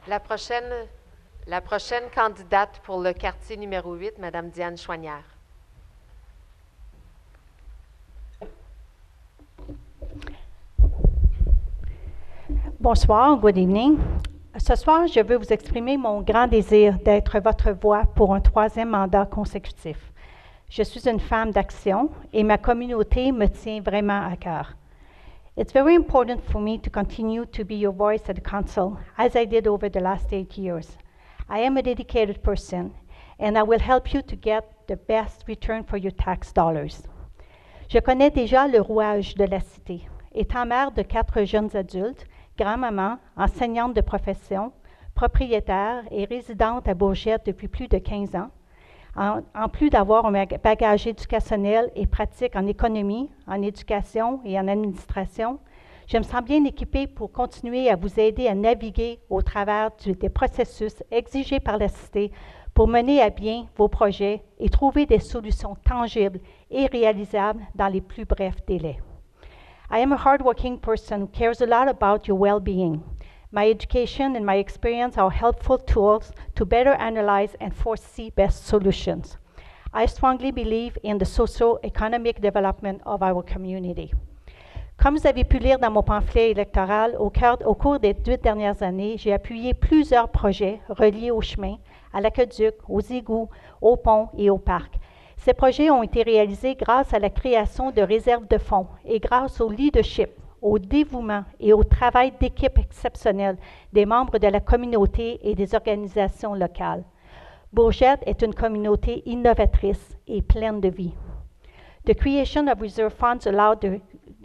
La prochaine candidate pour le quartier numéro 8, Mme Diane Chouanière. Bonsoir, good evening. Ce soir, je veux vous exprimer mon grand désir d'être votre voix pour un 3e mandat consécutif. Je suis une femme d'action et ma communauté me tient vraiment à cœur. It's very important for me to continue to be your voice at the council, as I did over the last 8 years. I am a dedicated person, and I will help you to get the best return for your tax dollars. Je connais déjà le rouage de la cité. Étant mère de 4 jeunes adultes, grand-maman, enseignante de profession, propriétaire et résidente à Bourgette depuis plus de 15 ans, en plus d'avoir un bagage éducationnel et pratique en économie, en éducation et en administration, je me sens bien équipée pour continuer à vous aider à naviguer au travers des processus exigés par la cité pour mener à bien vos projets et trouver des solutions tangibles et réalisables dans les plus brefs délais. I am a hardworking person who cares a lot about your well-being. My education and my experience are helpful tools to better analyze and foresee best solutions. I strongly believe in the socio-economic development of our community. Comme vous avez pu lire dans mon pamphlet électoral, au cours des 8 dernières années, j'ai appuyé plusieurs projets reliés aux chemins, à l'aqueduc, aux égouts, aux ponts et aux parcs. Ces projets ont été réalisés grâce à la création de réserves de fonds et grâce au leadership, au dévouement et au travail d'équipe exceptionnel des membres de la communauté et des organisations locales. Bourgette est une communauté innovatrice et pleine de vie. The creation of reserve funds allowed the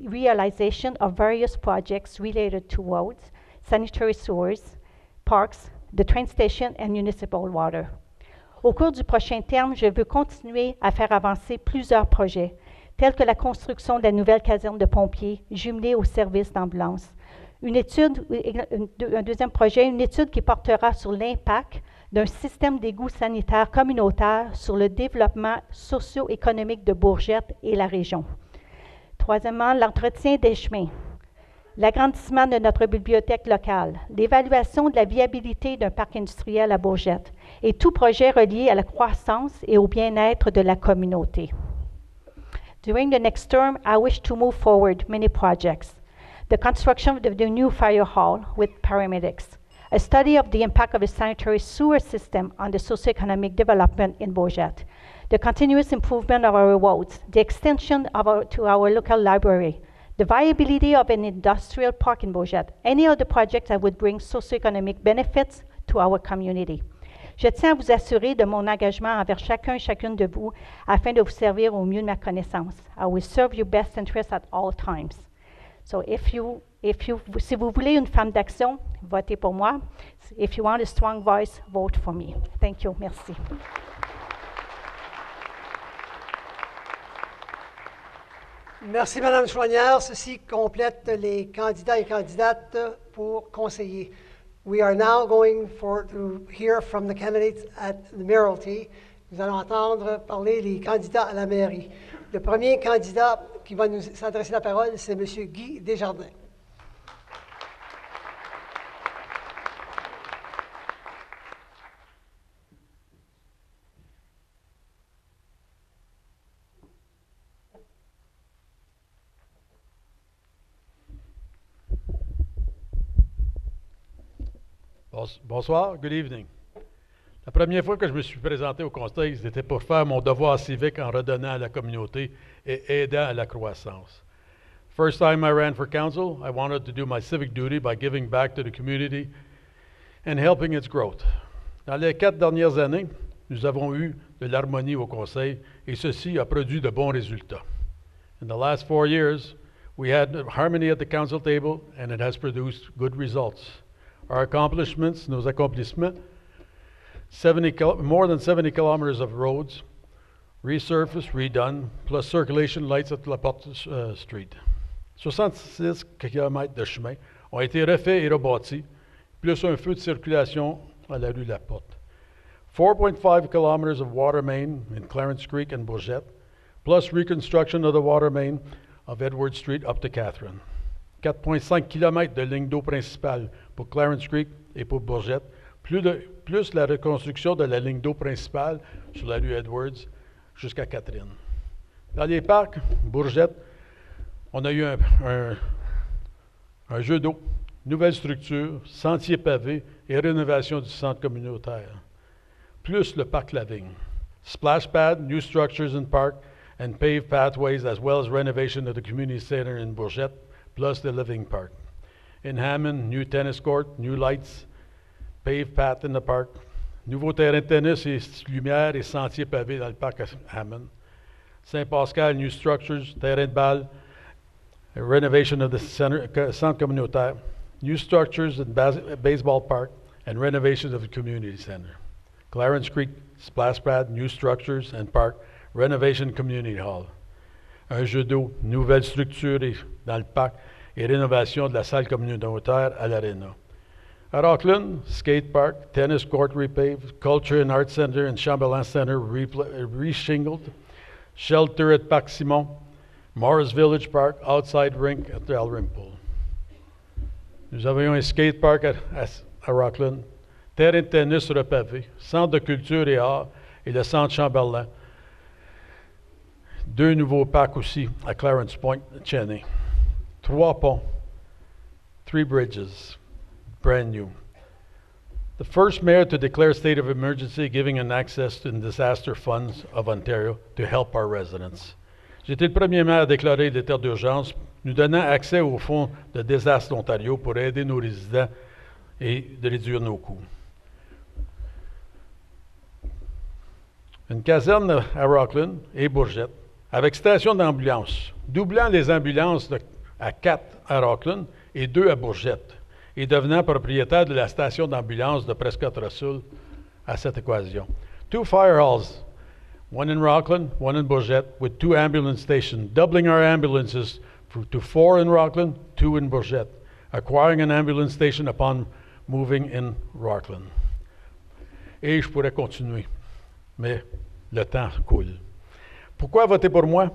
realization of various projects related to roads, sanitary sewers, parks, the train station, and municipal water. Au cours du prochain terme, je veux continuer à faire avancer plusieurs projets, tels que la construction de la nouvelle caserne de pompiers jumelée au service d'ambulance. Un deuxième projet, une étude qui portera sur l'impact d'un système d'égouts sanitaires communautaire sur le développement socio-économique de Bourgette et la région. Troisièmement, l'entretien des chemins, l'agrandissement de notre bibliothèque locale, l'évaluation de la viabilité d'un parc industriel à Bourgette et tout projet relié à la croissance et au bien-être de la communauté. During the next term, I wish to move forward many projects. The construction of the new fire hall with paramedics, a study of the impact of the sanitary sewer system on the socioeconomic development in Bourgette, the continuous improvement of our roads, the extension to our local library, the viability of an industrial park in Bourgette, any other projects that would bring socioeconomic benefits to our community. Je tiens à vous assurer de mon engagement envers chacun et chacune de vous afin de vous servir au mieux de ma connaissance. I will serve your best interests at all times. So si vous voulez une femme d'action, votez pour moi. If you want a strong voice, vote for me. Thank you. Merci. Merci, Mme Chouanière. Ceci complète les candidats et candidates pour conseiller. We are now going to hear from the candidates at the mayoralty. Nous allons entendre parler les candidats à la mairie. Le premier candidat qui va nous s'adresser la parole, c'est M. Guy Desjardins. Bonsoir, good evening. La première fois que je me suis présenté au conseil, c'était pour faire mon devoir civique en redonnant à la communauté et aidant à la croissance. First time I ran for council, I wanted to do my civic duty by giving back to the community and helping its growth. Dans les 4 dernières années, nous avons eu de l'harmonie au conseil et ceci a produit de bons résultats. In the last 4 years, we had harmony at the council table and it has produced good results. Our accomplishments, nos accomplissements, more than 70 kilometers of roads, resurfaced, redone, plus circulation lights at La Porte Street. 66 km de chemin ont été refaits et rebâtis, plus un feu de circulation à la rue La Porte. 4.5 kilometers of water main in Clarence Creek and Bourgette, plus reconstruction of the water main of Edward Street up to Catherine. 4,5 km de ligne d'eau principale pour Clarence Creek et pour Bourgette, plus la reconstruction de la ligne d'eau principale sur la rue Edwards jusqu'à Catherine. Dans les parcs, Bourgette, on a eu un jeu d'eau, nouvelle structure, sentier pavé et rénovation du centre communautaire, plus le parc Lavigne. Splash pad, new structures in park, and paved pathways, as well as renovation of the community center in Bourgette, plus the living park. In Hammond, new tennis court, new lights, paved path in the park, nouveau terrain de tennis et lumière et sentiers pavés dans le parc à Hammond. Saint-Pascal, new structures, terrain de balle, renovation of the centre communautaire, new structures in baseball park, and renovation of the community center. Clarence Creek, splash pad, new structures and park, renovation community hall. Un jeu d'eau, nouvelle structure dans le parc et rénovation de la salle communautaire à l'Arena. À Rockland, skate park, tennis court repaved, culture and art center and Chamberlain Center reshingled, shelter at Parc Simon, Morris Village Park, outside rink at Dalrymple. Nous avions un skate park à Rockland, terrain de tennis repavé, centre de culture et art et le centre Chamberlain. 2 nouveaux parcs aussi à Clarence Point, Cheney. 3 ponts, 3 bridges, brand new. The first mayor to declare state of emergency, giving an access to the disaster funds of Ontario to help our residents. J'ai été le premier maire à déclarer l'état d'urgence, nous donnant accès au fonds de désastre d'Ontario pour aider nos résidents et de réduire nos coûts. Une caserne à Rockland et Bourgette, avec station d'ambulance, doublant les ambulances à 4 à Rockland et 2 à Bourgette, et devenant propriétaire de la station d'ambulance de Prescott-Russell à cette équation. 2 fire halls, one in Rockland, one in Bourgette, with 2 ambulance stations, doubling our ambulances to 4 in Rockland, 2 in Bourgette, acquiring an ambulance station upon moving in Rockland. Et je pourrais continuer, mais le temps coule. Pourquoi voter pour moi?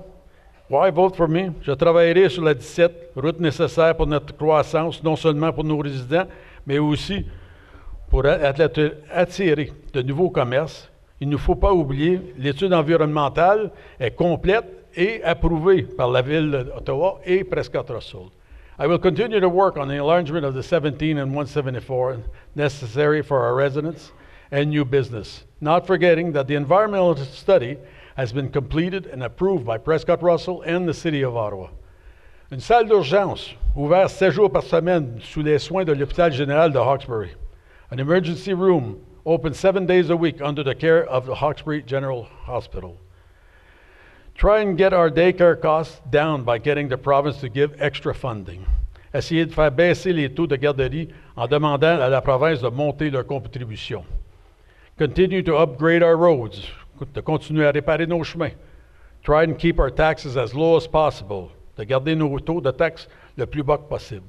Why vote for me? Je travaillerai sur la 17, route nécessaire pour notre croissance, non seulement pour nos résidents, mais aussi pour attirer de nouveaux commerces. Il ne faut pas oublier, l'étude environnementale est complète et approuvée par la Ville d'Ottawa et Prescott-Russell. I will continue to work on the enlargement of the 17 and 174 necessary for our residents and new business, not forgetting that the environmental study has been completed and approved by Prescott-Russell and the City of Ottawa. Une salle d'urgence ouverte 7 jours par semaine sous les soins de l'hôpital général de Hawkesbury. An emergency room open 7 days a week under the care of the Hawkesbury General Hospital. Try and get our daycare costs down by getting the province to give extra funding. Essayer de faire baisser les taux de garderie en demandant à la province de monter leur contribution. Continue to upgrade our roads, de continuer à réparer nos chemins. Try and keep our taxes as low as possible, de garder nos taux de taxes le plus bas possible.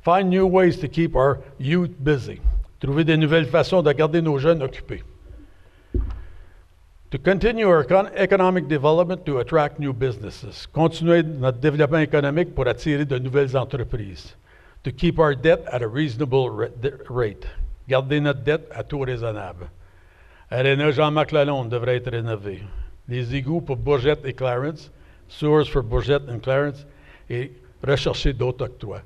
Find new ways to keep our youth busy. Trouver des nouvelles façons de garder nos jeunes occupés. To continue our economic development to attract new businesses. Continuer notre développement économique pour attirer de nouvelles entreprises. To keep our debt at a reasonable rate. Garder notre dette à taux raisonnable. Aréna Jean-Marc Lalonde devrait être rénové. Les égouts pour Bourgette et Clarence, sewers for Bourgette and Clarence, et rechercher d'autres octrois.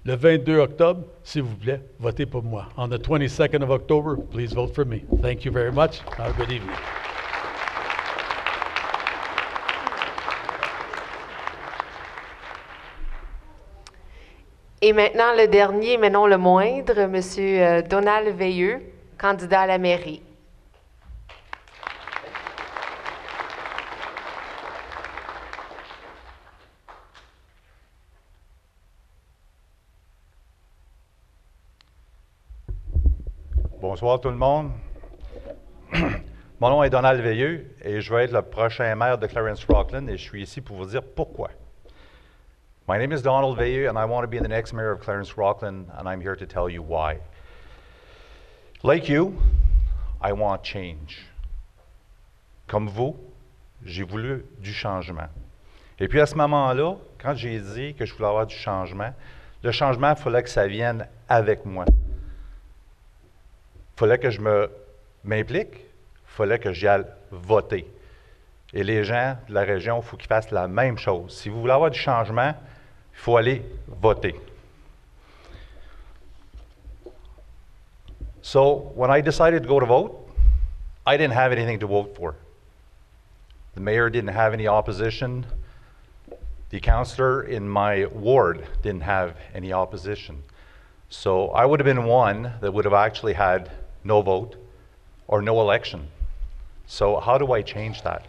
Le 22 octobre, s'il vous plaît, votez pour moi. On the 22nd of October, please vote for me. Thank you very much. Have a good evening. Et maintenant, le dernier, mais non le moindre, M. Donald Veilleux, candidat à la mairie. Bonsoir tout le monde. Mon nom est Donald Veilleux et je vais être le prochain maire de Clarence-Rockland et je suis ici pour vous dire pourquoi. My name is Donald Veilleux and I want to be the next mayor of Clarence-Rockland and I'm here to tell you why. Like you, I want change. Comme vous, j'ai voulu du changement. Et puis à ce moment-là, quand j'ai dit que je voulais avoir du changement, le changement, il fallait que ça vienne avec moi. Il fallait que je m'implique, il fallait que j'y aille voter. Et les gens de la région, il faut qu'ils fassent la même chose. Si vous voulez avoir du changement, il faut aller voter. So, when I decided to go to vote, I didn't have anything to vote for. The mayor didn't have any opposition. The councillor in my ward didn't have any opposition. So I would have been one that would have actually had no vote or no election. So how do I change that?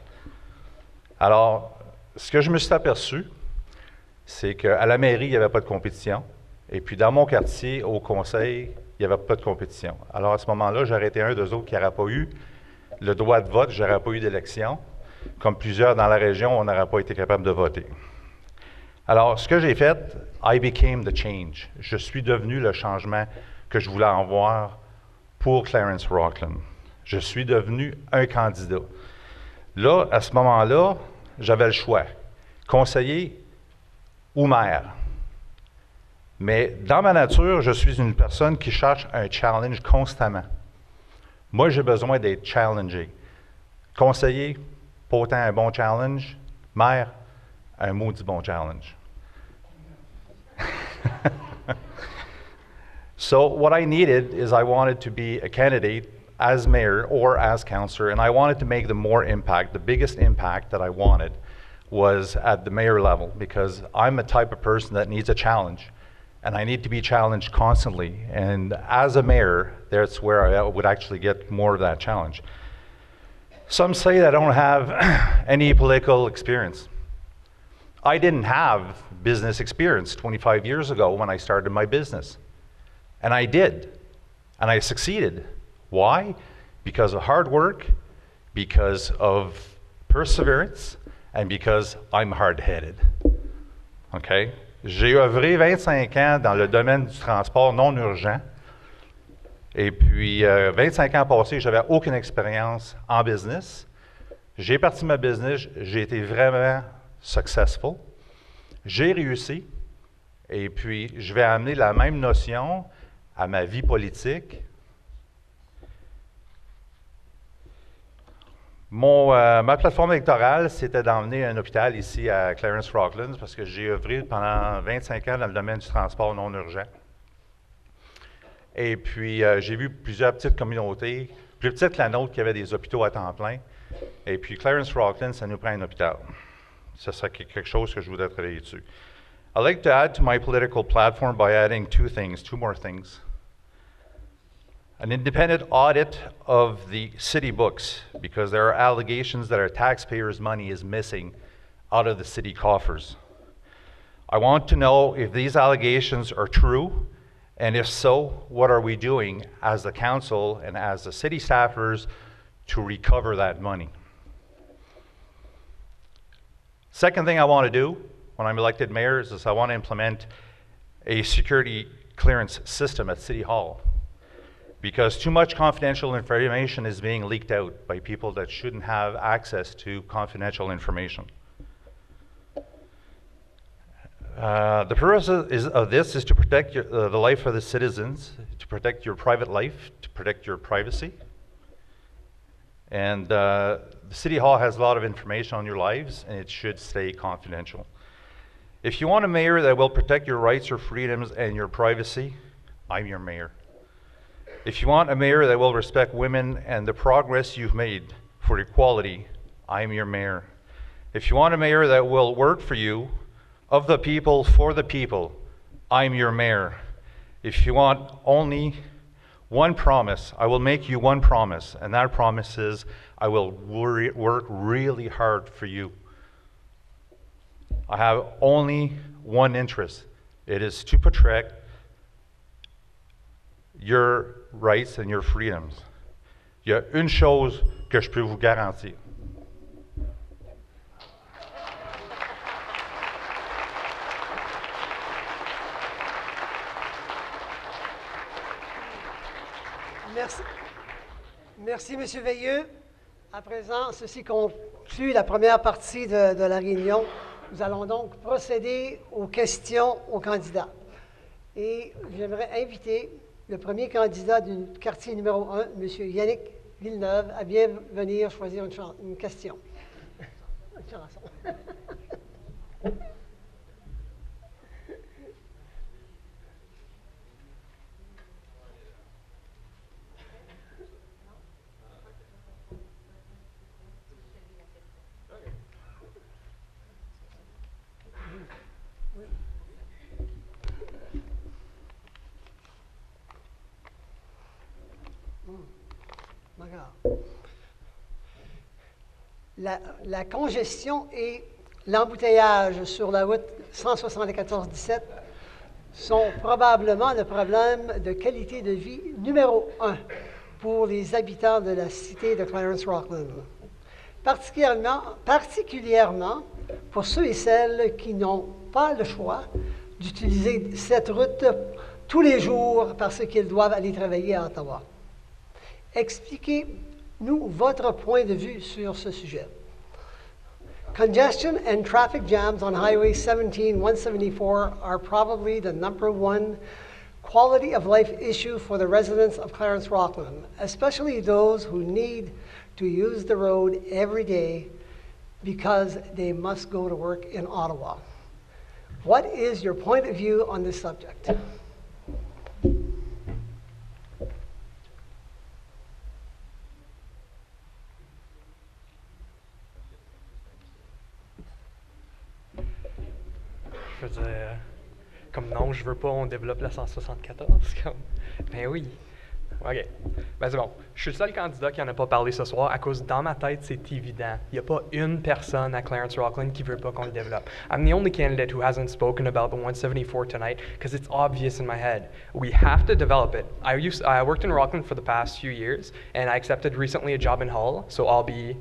Alors, ce que je me suis aperçu, c'est qu'à la mairie, il n'y avait pas de compétition. Et puis dans mon quartier, au conseil, il n'y avait pas de compétition. Alors à ce moment-là, j'aurais été un d'eux autres qui n'aurait pas eu le droit de vote, j'aurais pas eu d'élection. Comme plusieurs dans la région, on n'aurait pas été capable de voter. Alors, ce que j'ai fait, I became the change. Je suis devenu le changement que je voulais avoir pour Clarence-Rockland. Je suis devenu un candidat. Là, à ce moment-là, j'avais le choix, conseiller ou maire. Mais dans ma nature, je suis une personne qui cherche un challenge constamment. Moi, j'ai besoin d'être challengé. Conseiller, pas autant un bon challenge. Maire, un maudit bon challenge. So what I needed is I wanted to be a candidate as mayor or as councillor, and I wanted to make the more impact. The biggest impact that I wanted was at the mayor level, because I'm a type of person that needs a challenge, and I need to be challenged constantly. And as a mayor, that's where I would actually get more of that challenge. Some say that I don't have any political experience. I didn't have business experience 25 years ago when I started my business. And I did. And I succeeded. Why? Because of hard work, because of perseverance, and because I'm hard-headed. OK? J'ai œuvré 25 ans dans le domaine du transport non urgent. Et puis, 25 ans passés, je n'avais aucune expérience en business. J'ai parti ma business, j'ai été vraiment successful. J'ai réussi. Et puis, je vais amener la même notion à ma vie politique. Ma plateforme électorale, c'était d'emmener un hôpital ici à Clarence-Rockland parce que j'ai œuvré pendant 25 ans dans le domaine du transport non urgent. Et puis, j'ai vu plusieurs petites communautés, plus petites que la nôtre, qui avaient des hôpitaux à temps plein. Et puis, Clarence-Rockland, ça nous prend un hôpital. Ça serait quelque chose que je voudrais travailler dessus. I'd like to add to my political platform by adding two more things. An independent audit of the city books, because there are allegations that our taxpayers' money is missing out of the city coffers. I want to know if these allegations are true, and if so, what are we doing as the council and as the city staffers to recover that money? Second thing I want to do when I'm elected mayor is I want to implement a security clearance system at City Hall, because too much confidential information is being leaked out by people that shouldn't have access to confidential information. The purpose of this is to protect the life of the citizens, to protect your private life, to protect your privacy. And the City Hall has a lot of information on your lives, and it should stay confidential. If you want a mayor that will protect your rights, your freedoms, and your privacy, I'm your mayor. If you want a mayor that will respect women and the progress you've made for equality, I'm your mayor. If you want a mayor that will work for you, of the people, for the people, I'm your mayor. If you want only one promise, I will make you one promise, and that promise is I will work really hard for you. I have only one interest. It is to protect your rights and your freedoms. Il y a une chose que je peux vous garantir. Merci. Merci, M. Veilleux. À présent, ceci conclut la première partie de la réunion. Nous allons donc procéder aux questions aux candidats. Et j'aimerais inviter le premier candidat du quartier numéro 1, M. Yannick Villeneuve, à bien venir choisir une question. Une chanson. La congestion et l'embouteillage sur la route 174-17 sont probablement le problème de qualité de vie numéro 1 pour les habitants de la cité de Clarence-Rockland. Particulièrement pour ceux et celles qui n'ont pas le choix d'utiliser cette route tous les jours parce qu'ils doivent aller travailler à Ottawa. Expliquez-nous votre point de vue sur ce sujet. Congestion and traffic jams on Highway 17-174 are probably the #1 quality of life issue for the residents of Clarence-Rockland, especially those who need to use the road every day because they must go to work in Ottawa. What is your point of view on this subject? Je veux dire, comme non, je veux pas, on développe la 174. Comme, ben oui. OK. Ben c'est bon. Je suis le seul candidat qui n'en a pas parlé ce soir à cause, dans ma tête, c'est évident. Il n'y a pas une personne à Clarence-Rockland qui ne veut pas qu'on le développe. I'm the only candidate who hasn't spoken about the 174 tonight because it's obvious in my head. We have to develop it. I worked in Rockland for the past few years, and I accepted recently a job in Hull, so I'll be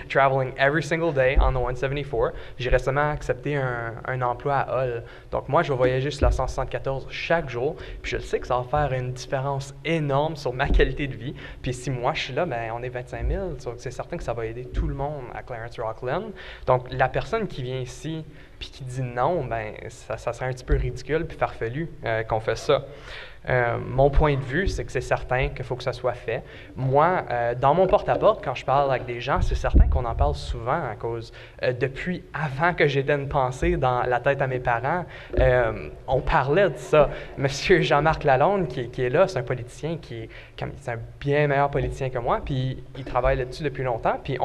traveling every single day on the 174. J'ai récemment accepté un emploi à Hull. Donc moi, je vais voyager sur la 174 chaque jour, puis je sais que ça va faire une différence énorme sur ma qualité de vie. Puis si moi je suis là, ben on est 25 000. Donc c'est certain que ça va aider tout le monde à Clarence-Rockland. Donc la personne qui vient ici puis qui dit non, ben ça serait un petit peu ridicule puis farfelu qu'on fait ça. Mon point de vue, c'est que c'est certain qu'il faut que ça soit fait. Moi, dans mon porte-à-porte, quand je parle avec des gens, c'est certain qu'on en parle souvent à cause, depuis avant que j'étais une pensée dans la tête à mes parents, on parlait de ça. Monsieur Jean-Marc Lalonde, qui est là, c'est un politicien c'est un bien meilleur politicien que moi, puis il travaille là-dessus depuis longtemps, puis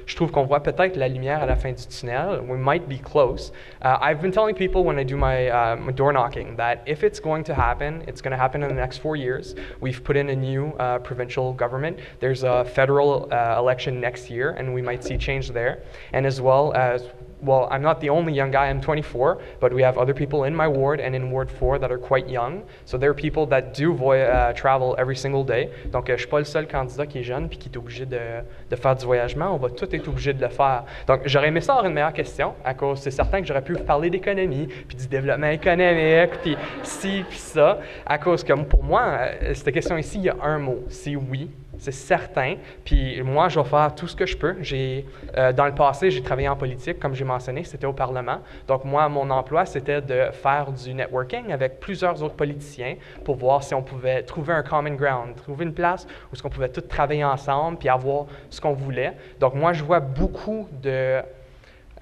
je trouve qu'on voit peut-être la lumière à la fin du tunnel. We might be close. I've been telling people when I do my door knocking that if it's going to happen, it's going to happen in the next 4 years. We've put in a new provincial government. There's a federal election next year, and we might see change there. And as well as, well, I'm not the only young guy, I'm 24, but we have other people in my ward and in Ward 4 that are quite young. So there are people that do travel every single day. Donc, je ne suis pas le seul candidat qui est jeune puis qui est obligé de faire du voyagement. On va tous être obligés de le faire. Donc, j'aurais aimé ça avoir une meilleure question, à cause, c'est certain que j'aurais pu vous parler d'économie, puis du développement économique, puis ci, puis ça, à cause que pour moi, cette question ici, il y a un mot, c'est oui. C'est certain. Puis moi, je vais faire tout ce que je peux. Dans le passé, j'ai travaillé en politique, comme j'ai mentionné, c'était au Parlement. Donc moi, mon emploi, c'était de faire du networking avec plusieurs autres politiciens pour voir si on pouvait trouver un common ground, trouver une place où on pouvait tous travailler ensemble puis avoir ce qu'on voulait. Donc moi, je vois beaucoup de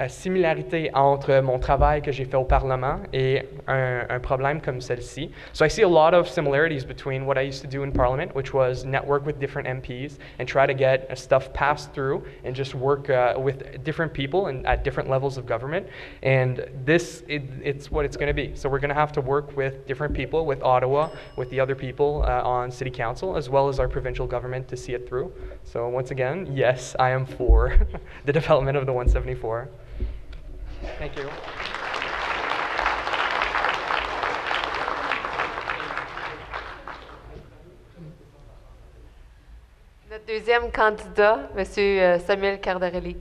similarité entre mon travail que j'ai fait au Parlement et un problème comme celle-ci. So I see a lot of similarities between what I used to do in Parliament, which was network with different MPs and try to get stuff passed through and just work with different people and at different levels of government. And this, it's what it's going to be. So we're going to have to work with different people, with Ottawa, with the other people on City Council, as well as our provincial government to see it through. So once again, yes, I am for the development of the 174. Thank you. Notre deuxième candidat, M. Samuel Cardarelli.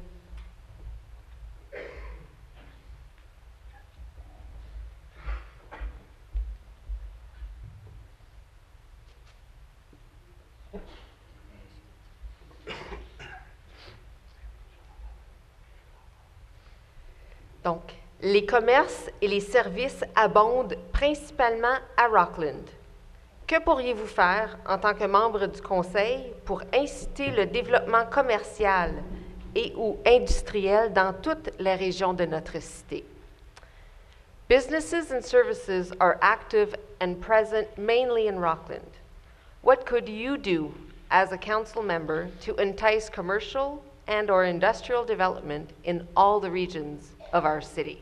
Donc, les commerces et les services abondent principalement à Rockland. Que pourriez-vous faire en tant que membre du Conseil pour inciter le développement commercial et ou industriel dans toute la région de notre cité? Businesses and services are active and present mainly in Rockland. What could you do as a council member to entice commercial and or industrial development in all the regions of our city?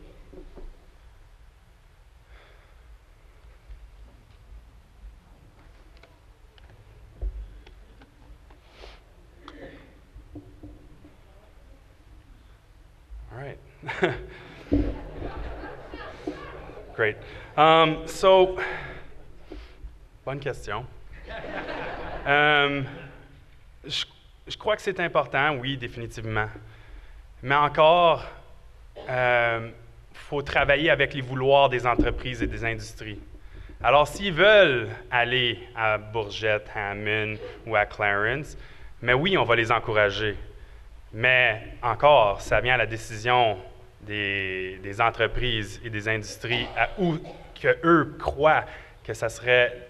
All right. Great. So, bonne question. Je crois que c'est important, oui, définitivement. Mais encore, faut travailler avec les vouloirs des entreprises et des industries. Alors, s'ils veulent aller à Bourgette, Hammond ou à Clarence, mais oui, on va les encourager. Mais encore, ça vient à la décision des entreprises et des industries où que eux croient que ça serait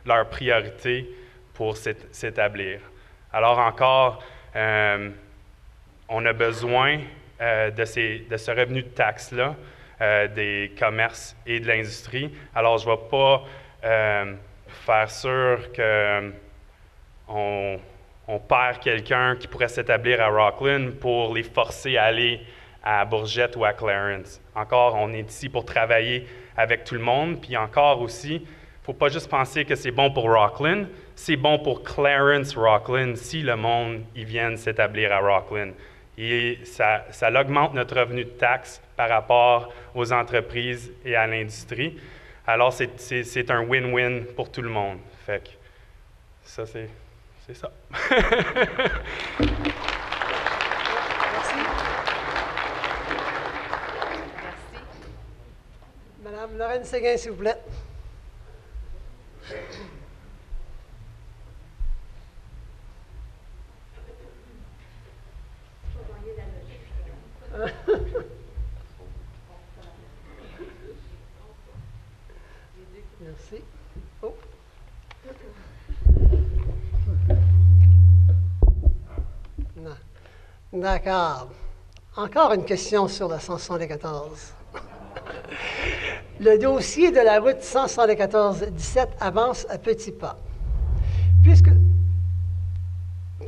leur priorité pour s'établir. Alors encore, on a besoin de ce revenu de taxe-là, des commerces et de l'industrie. Alors, je ne vais pas faire sûr qu'on perd quelqu'un qui pourrait s'établir à Rockland pour les forcer à aller à Bourgette ou à Clarence. Encore, on est ici pour travailler avec tout le monde. Puis encore aussi, il ne faut pas juste penser que c'est bon pour Rockland, c'est bon pour Clarence, Rockland, si le monde y vient s'établir à Rockland. Et ça augmente notre revenu de taxe par rapport aux entreprises et à l'industrie. Alors, c'est un win-win pour tout le monde. Fait que ça, c'est ça. Merci. Madame Lorraine Séguin, s'il vous plaît. Merci. Oh. Non. D'accord. Encore une question sur la 174. Le dossier de la route 174-17 avance à petits pas.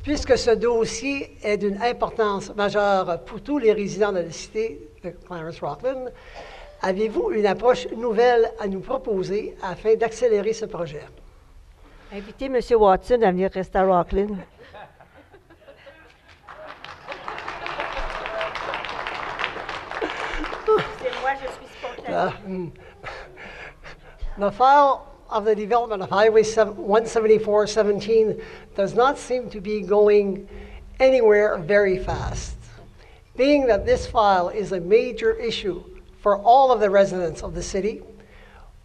Puisque ce dossier est d'une importance majeure pour tous les résidents de la cité de Clarence-Rockland, avez-vous une approche nouvelle à nous proposer afin d'accélérer ce projet? Invitez M. Watson à venir rester à Rockland. C'est moi, je suis spontanée. The file of the development of Highway 174-17 does not seem to be going anywhere very fast. Being that this file is a major issue for all of the residents of the city,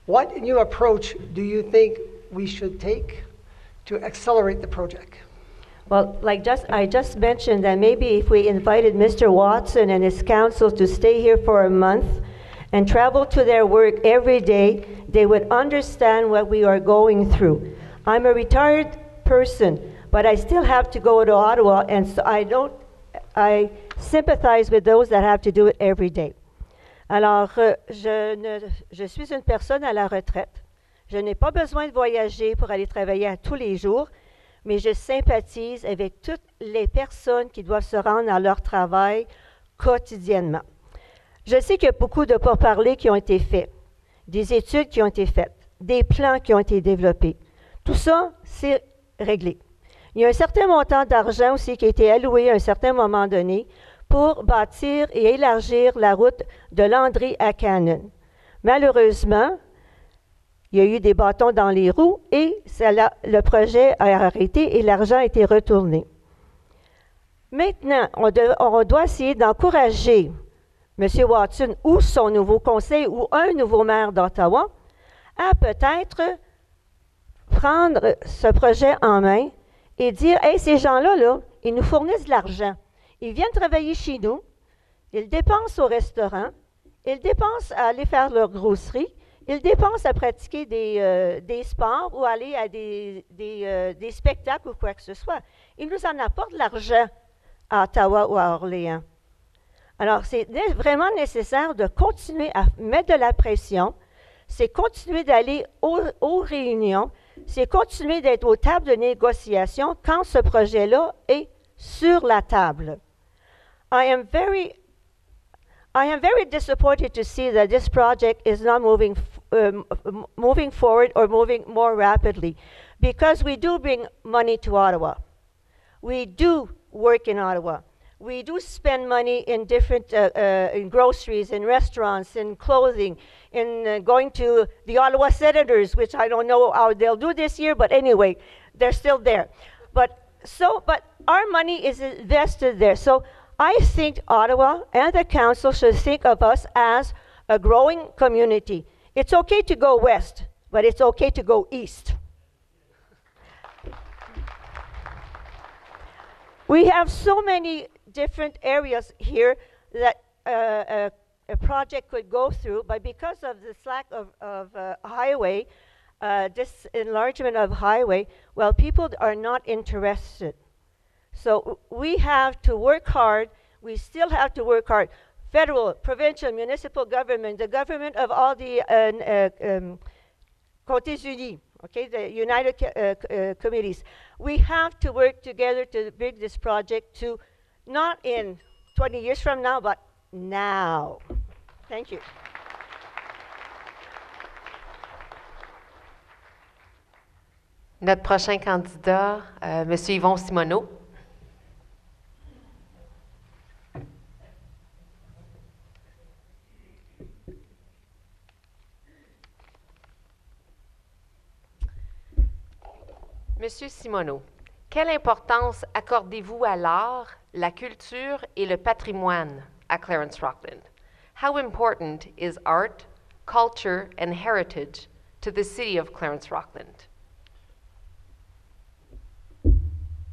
what new approach do you think we should take to accelerate the project? Well, I just mentioned that maybe if we invited Mr. Watson and his council to stay here for a month and travel to their work every day, they would understand what we are going through. I'm a retired person, but I still have to go to Ottawa, and so I sympathize with those that have to do it every day. Alors, je suis une personne à la retraite. Je n'ai pas besoin de voyager pour aller travailler à tous les jours, mais je sympathise avec toutes les personnes qui doivent se rendre à leur travail quotidiennement. Je sais qu'il y a beaucoup de pourparlers qui ont été faits, des études qui ont été faites, des plans qui ont été développés. Tout ça, c'est réglé. Il y a un certain montant d'argent aussi qui a été alloué à un certain moment donné pour bâtir et élargir la route de Landry à Cannon. Malheureusement, il y a eu des bâtons dans les roues et le projet a arrêté et l'argent a été retourné. Maintenant, on doit essayer d'encourager M. Watson ou son nouveau conseil ou un nouveau maire d'Ottawa à peut-être prendre ce projet en main et dire, « Hey, ces gens-là, là, ils nous fournissent de l'argent. Ils viennent travailler chez nous, ils dépensent au restaurant, ils dépensent à aller faire leur grosserie, ils dépensent à pratiquer des sports ou aller à des spectacles ou quoi que ce soit. Ils nous en apportent de l'argent à Ottawa ou à Orléans. » Alors, c'est vraiment nécessaire de continuer à mettre de la pression, c'est continuer d'aller aux réunions, c'est continuer d'être aux tables de négociation quand ce projet-là est sur la table. I am very disappointed to see that this project is not moving forward or moving more rapidly, because we do bring money to Ottawa. We do work in Ottawa. We do spend money in different in groceries, in restaurants, in clothing, in going to the Ottawa Senators, which I don't know how they'll do this year, but anyway, they're still there. But our money is invested there. So I think Ottawa and the council should think of us as a growing community. It's okay to go west, but it's okay to go east. We have so many different areas here that a project could go through, but because of this lack of highway, this enlargement of highway, well, people are not interested. So we have to work hard. We still have to work hard. Federal, provincial, municipal government, the government of all the Côtes Unis, okay, the United Committees. We have to work together to bring this project to not in 20 years from now, but now. Thank you. Notre prochain candidat, M. Yvon Simoneau. Monsieur Simoneau, quelle importance accordez-vous à l'art, la culture et le patrimoine à Clarence-Rockland? How important is art, culture, and heritage to the city of Clarence-Rockland?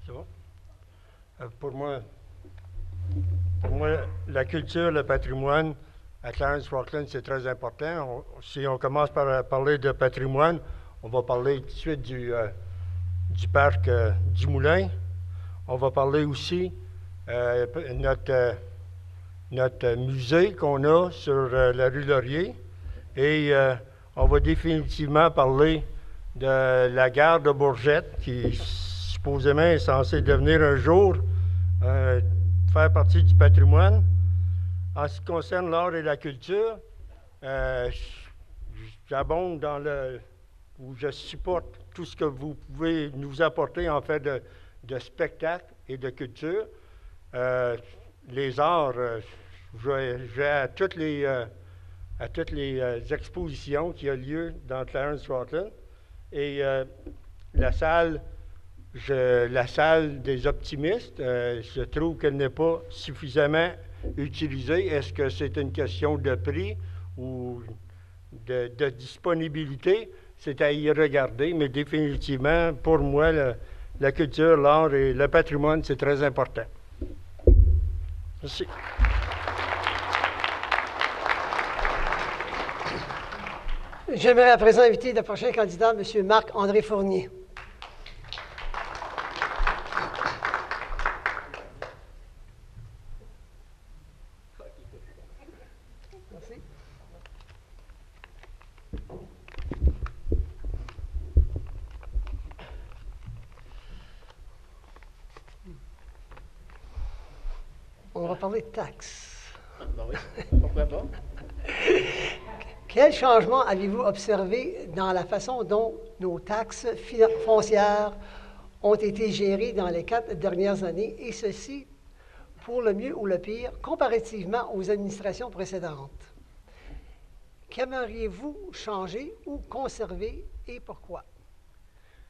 C'est bon? Pour moi, la culture, le patrimoine à Clarence-Rockland, c'est très important. Si on commence par parler de patrimoine, on va parler tout de suite du parc du Moulin. On va parler aussi notre musée qu'on a sur la rue Laurier. Et on va définitivement parler de la gare de Bourgette, qui, je supposément est censé devenir un jour faire partie du patrimoine. En ce qui concerne l'art et la culture, j'abonde dans où je supporte tout ce que vous pouvez nous apporter en fait de spectacle et de culture. Les arts, je vais à toutes les expositions qui ont lieu dans Clarence Rockland. Et la salle des optimistes, je trouve qu'elle n'est pas suffisamment utilisée. Est-ce que c'est une question de prix ou de disponibilité? C'est à y regarder, mais définitivement, pour moi, la culture, l'art et le patrimoine, c'est très important. Merci. J'aimerais à présent inviter le prochain candidat, M. Marc-André Fournier. Merci. On va parler de taxes. Ben oui, pourquoi pas? Quel changement avez-vous observé dans la façon dont nos taxes foncières ont été gérées dans les 4 dernières années, et ceci pour le mieux ou le pire, comparativement aux administrations précédentes? Qu'aimeriez-vous changer ou conserver et pourquoi?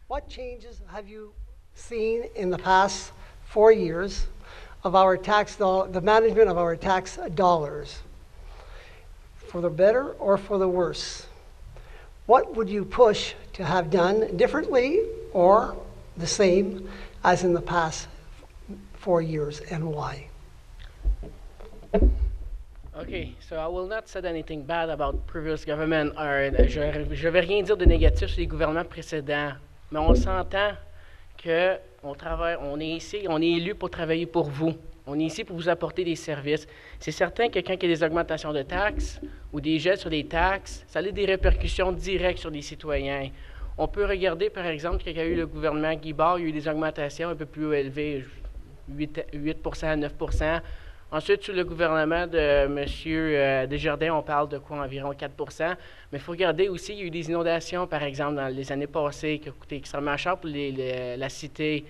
What changes have you seen in the past 4 years of our the management of our tax dollars? For the better or for the worse? What would you push to have done differently or the same as in the past 4 years, and why? Okay, so I will not say anything bad about previous government, je vais rien dire de négatif sur les gouvernements précédents, mais on s'entend que on est ici, on est élu pour travailler pour vous. On est ici pour vous apporter des services. C'est certain que quand il y a des augmentations de taxes ou des gels sur les taxes, ça a des répercussions directes sur les citoyens. On peut regarder, par exemple, quand il y a eu le gouvernement Guibard, il y a eu des augmentations un peu plus élevées, 8% à 9%. Ensuite, sous le gouvernement de M. Desjardins, on parle de quoi, environ 4%. Mais il faut regarder aussi, il y a eu des inondations, par exemple, dans les années passées, qui ont coûté extrêmement cher pour la cité.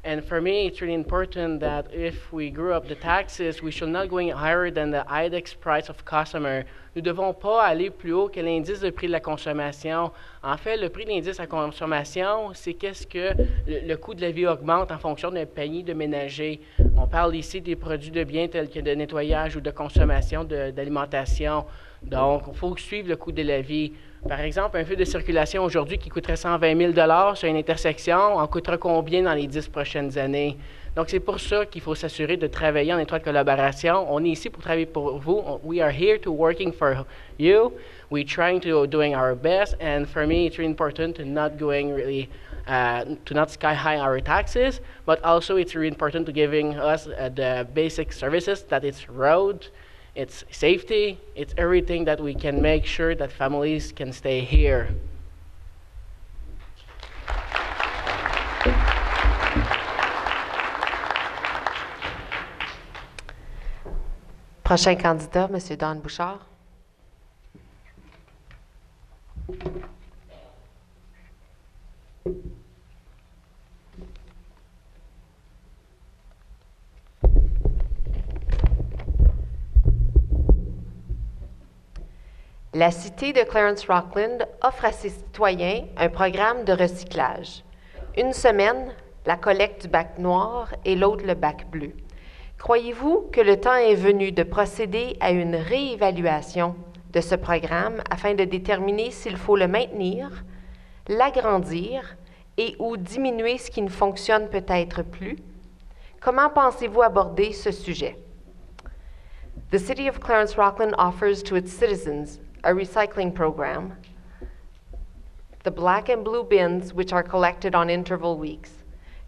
And for me, it's really important that if we grew up the taxes, we should not go higher than the index price of customer. Nous ne devons pas aller plus haut que l'indice de prix de la consommation. En fait, le prix de l'indice à consommation, c'est qu'est-ce que le coût de la vie augmente en fonction d'un panier de ménager. On parle ici des produits de biens tels que de nettoyage ou de consommation d'alimentation. Donc, il faut suivre le coût de la vie. Par exemple, un feu de circulation aujourd'hui qui coûterait 120 000 sur une intersection en coûtera combien dans les 10 prochaines années? Donc, c'est pour ça qu'il faut s'assurer de travailler en étroite collaboration. On est ici pour travailler pour vous. We are here to working for you. We're trying to doing our best. And for me, it's really important to not going really, to not sky high our taxes, but also it's really important to giving us the basic services, that it's road, it's safety, it's everything that we can make sure that families can stay here. Prochain candidat, M. Don Bouchard. La Cité de Clarence-Rockland offre à ses citoyens un programme de recyclage. Une semaine, la collecte du bac noir et l'autre le bac bleu. Croyez-vous que le temps est venu de procéder à une réévaluation de ce programme afin de déterminer s'il faut le maintenir, l'agrandir et ou diminuer ce qui ne fonctionne peut-être plus? Comment pensez-vous aborder ce sujet? The City of Clarence-Rockland offers to its citizens a recycling program, the black and blue bins which are collected on interval weeks.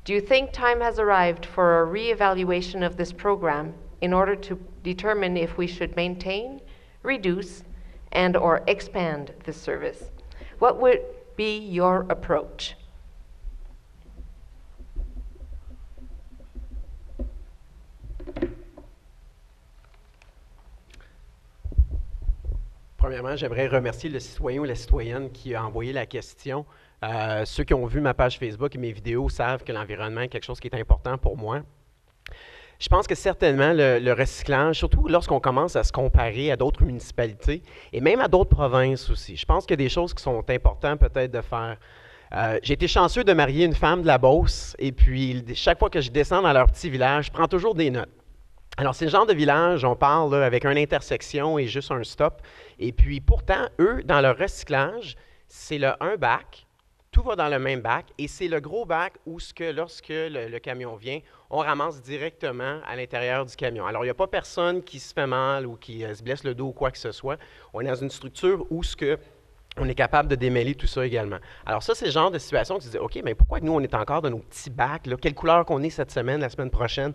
Do you think time has arrived for a reevaluation of this program in order to determine if we should maintain, reduce, and or expand this service? What would be your approach? Premièrement, j'aimerais remercier le citoyen ou la citoyenne qui a envoyé la question. Ceux qui ont vu ma page Facebook et mes vidéos savent que l'environnement est quelque chose qui est important pour moi. Je pense que certainement le recyclage, surtout lorsqu'on commence à se comparer à d'autres municipalités et même à d'autres provinces aussi, je pense qu'il y a des choses qui sont importantes peut-être de faire. J'ai été chanceux de marier une femme de la Beauce et puis chaque fois que je descends dans leur petit village, je prends toujours des notes. Alors, c'est le genre de village, on parle là, avec une intersection et juste un stop. Et puis, pourtant, eux, dans leur recyclage, c'est le un bac, tout va dans le même bac, et c'est le gros bac où lorsque le camion vient, on ramasse directement à l'intérieur du camion. Alors, il n'y a pas personne qui se fait mal ou qui se blesse le dos ou quoi que ce soit. On est dans une structure où on est capable de démêler tout ça également. Alors ça, c'est le genre de situation où tu te dis, OK, mais pourquoi nous, on est encore dans nos petits bacs? Là? Quelle couleur qu'on est cette semaine, la semaine prochaine?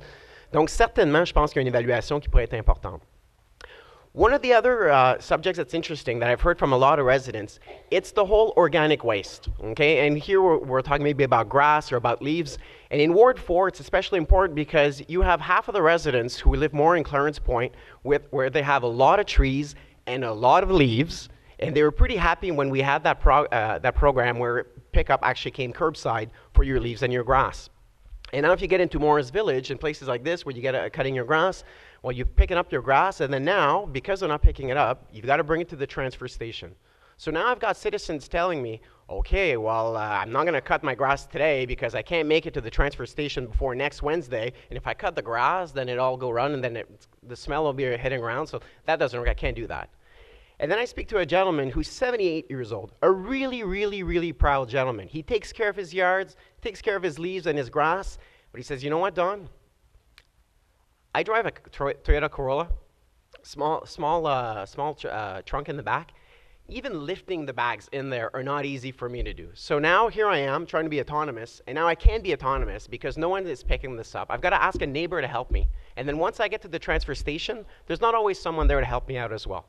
Donc, certainement, je pense qu'il y a une évaluation qui pourrait être importante. One of the other subjects that's interesting that I've heard from a lot of residents, it's the whole organic waste, okay? And here we're talking maybe about grass or about leaves. And in Ward 4, it's especially important because you have half of the residents who live more in Clarence Point where they have a lot of trees and a lot of leaves. And they were pretty happy when we had that program where pickup actually came curbside for your leaves and your grass. And now if you get into Morris Village and places like this where you get cutting your grass, well, you're picking up your grass, and then now, because they're not picking it up, you've got to bring it to the transfer station. So now I've got citizens telling me, okay, well, I'm not going to cut my grass today because I can't make it to the transfer station before next Wednesday, and if I cut the grass, then it'll all go around, and then the smell will be hitting around, so that doesn't work. I can't do that. And then I speak to a gentleman who's 78 years old, a really, really, really proud gentleman. He takes care of his yards, takes care of his leaves and his grass, but he says, you know what, Don? I drive a Toyota Corolla, small trunk in the back. Even lifting the bags in there are not easy for me to do. So now here I am trying to be autonomous, and now I can't be autonomous because no one is picking this up. I've got to ask a neighbor to help me. And then once I get to the transfer station, there's not always someone there to help me out as well.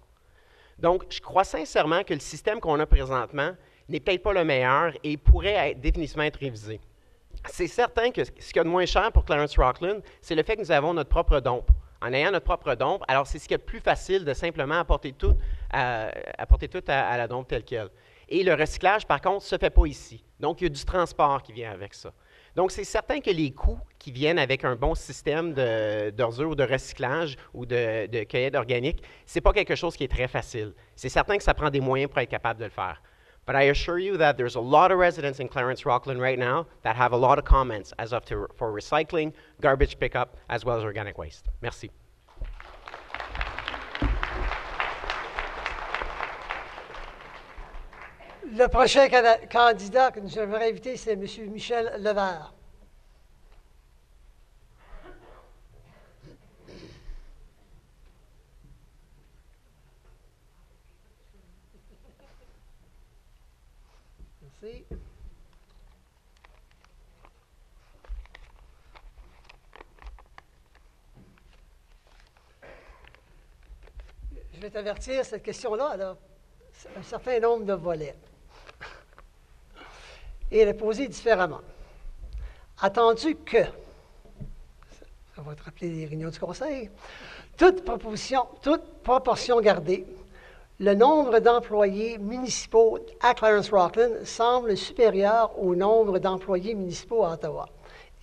Donc, je crois sincèrement que le système qu'on a présentement n'est peut-être pas le meilleur et pourrait définitivement être révisé. C'est certain que ce qu'il y a de moins cher pour Clarence Rockland, c'est le fait que nous avons notre propre dompe. En ayant notre propre dompe, alors c'est ce qui est le plus facile de simplement apporter tout à la dompe telle qu'elle. Et le recyclage, par contre, ne se fait pas ici. Donc, il y a du transport qui vient avec ça. Donc, c'est certain que les coûts qui viennent avec un bon système d'ordure ou de recyclage ou de cueillette organique, ce n'est pas quelque chose qui est très facile. C'est certain que ça prend des moyens pour être capable de le faire. But I assure you that there's a lot of residents in Clarence Rockland right now that have a lot of comments for recycling, garbage pickup, as well as organic waste. Merci. Le prochain candidat que nous allons inviter, c'est M. Michel Levert. Merci. Je vais t'avertir, cette question-là, elle a un certain nombre de volets. Et elle est posée différemment. Attendu que, ça va te rappeler les réunions du Conseil, toute proportion gardée, le nombre d'employés municipaux à Clarence Rockland semble supérieur au nombre d'employés municipaux à Ottawa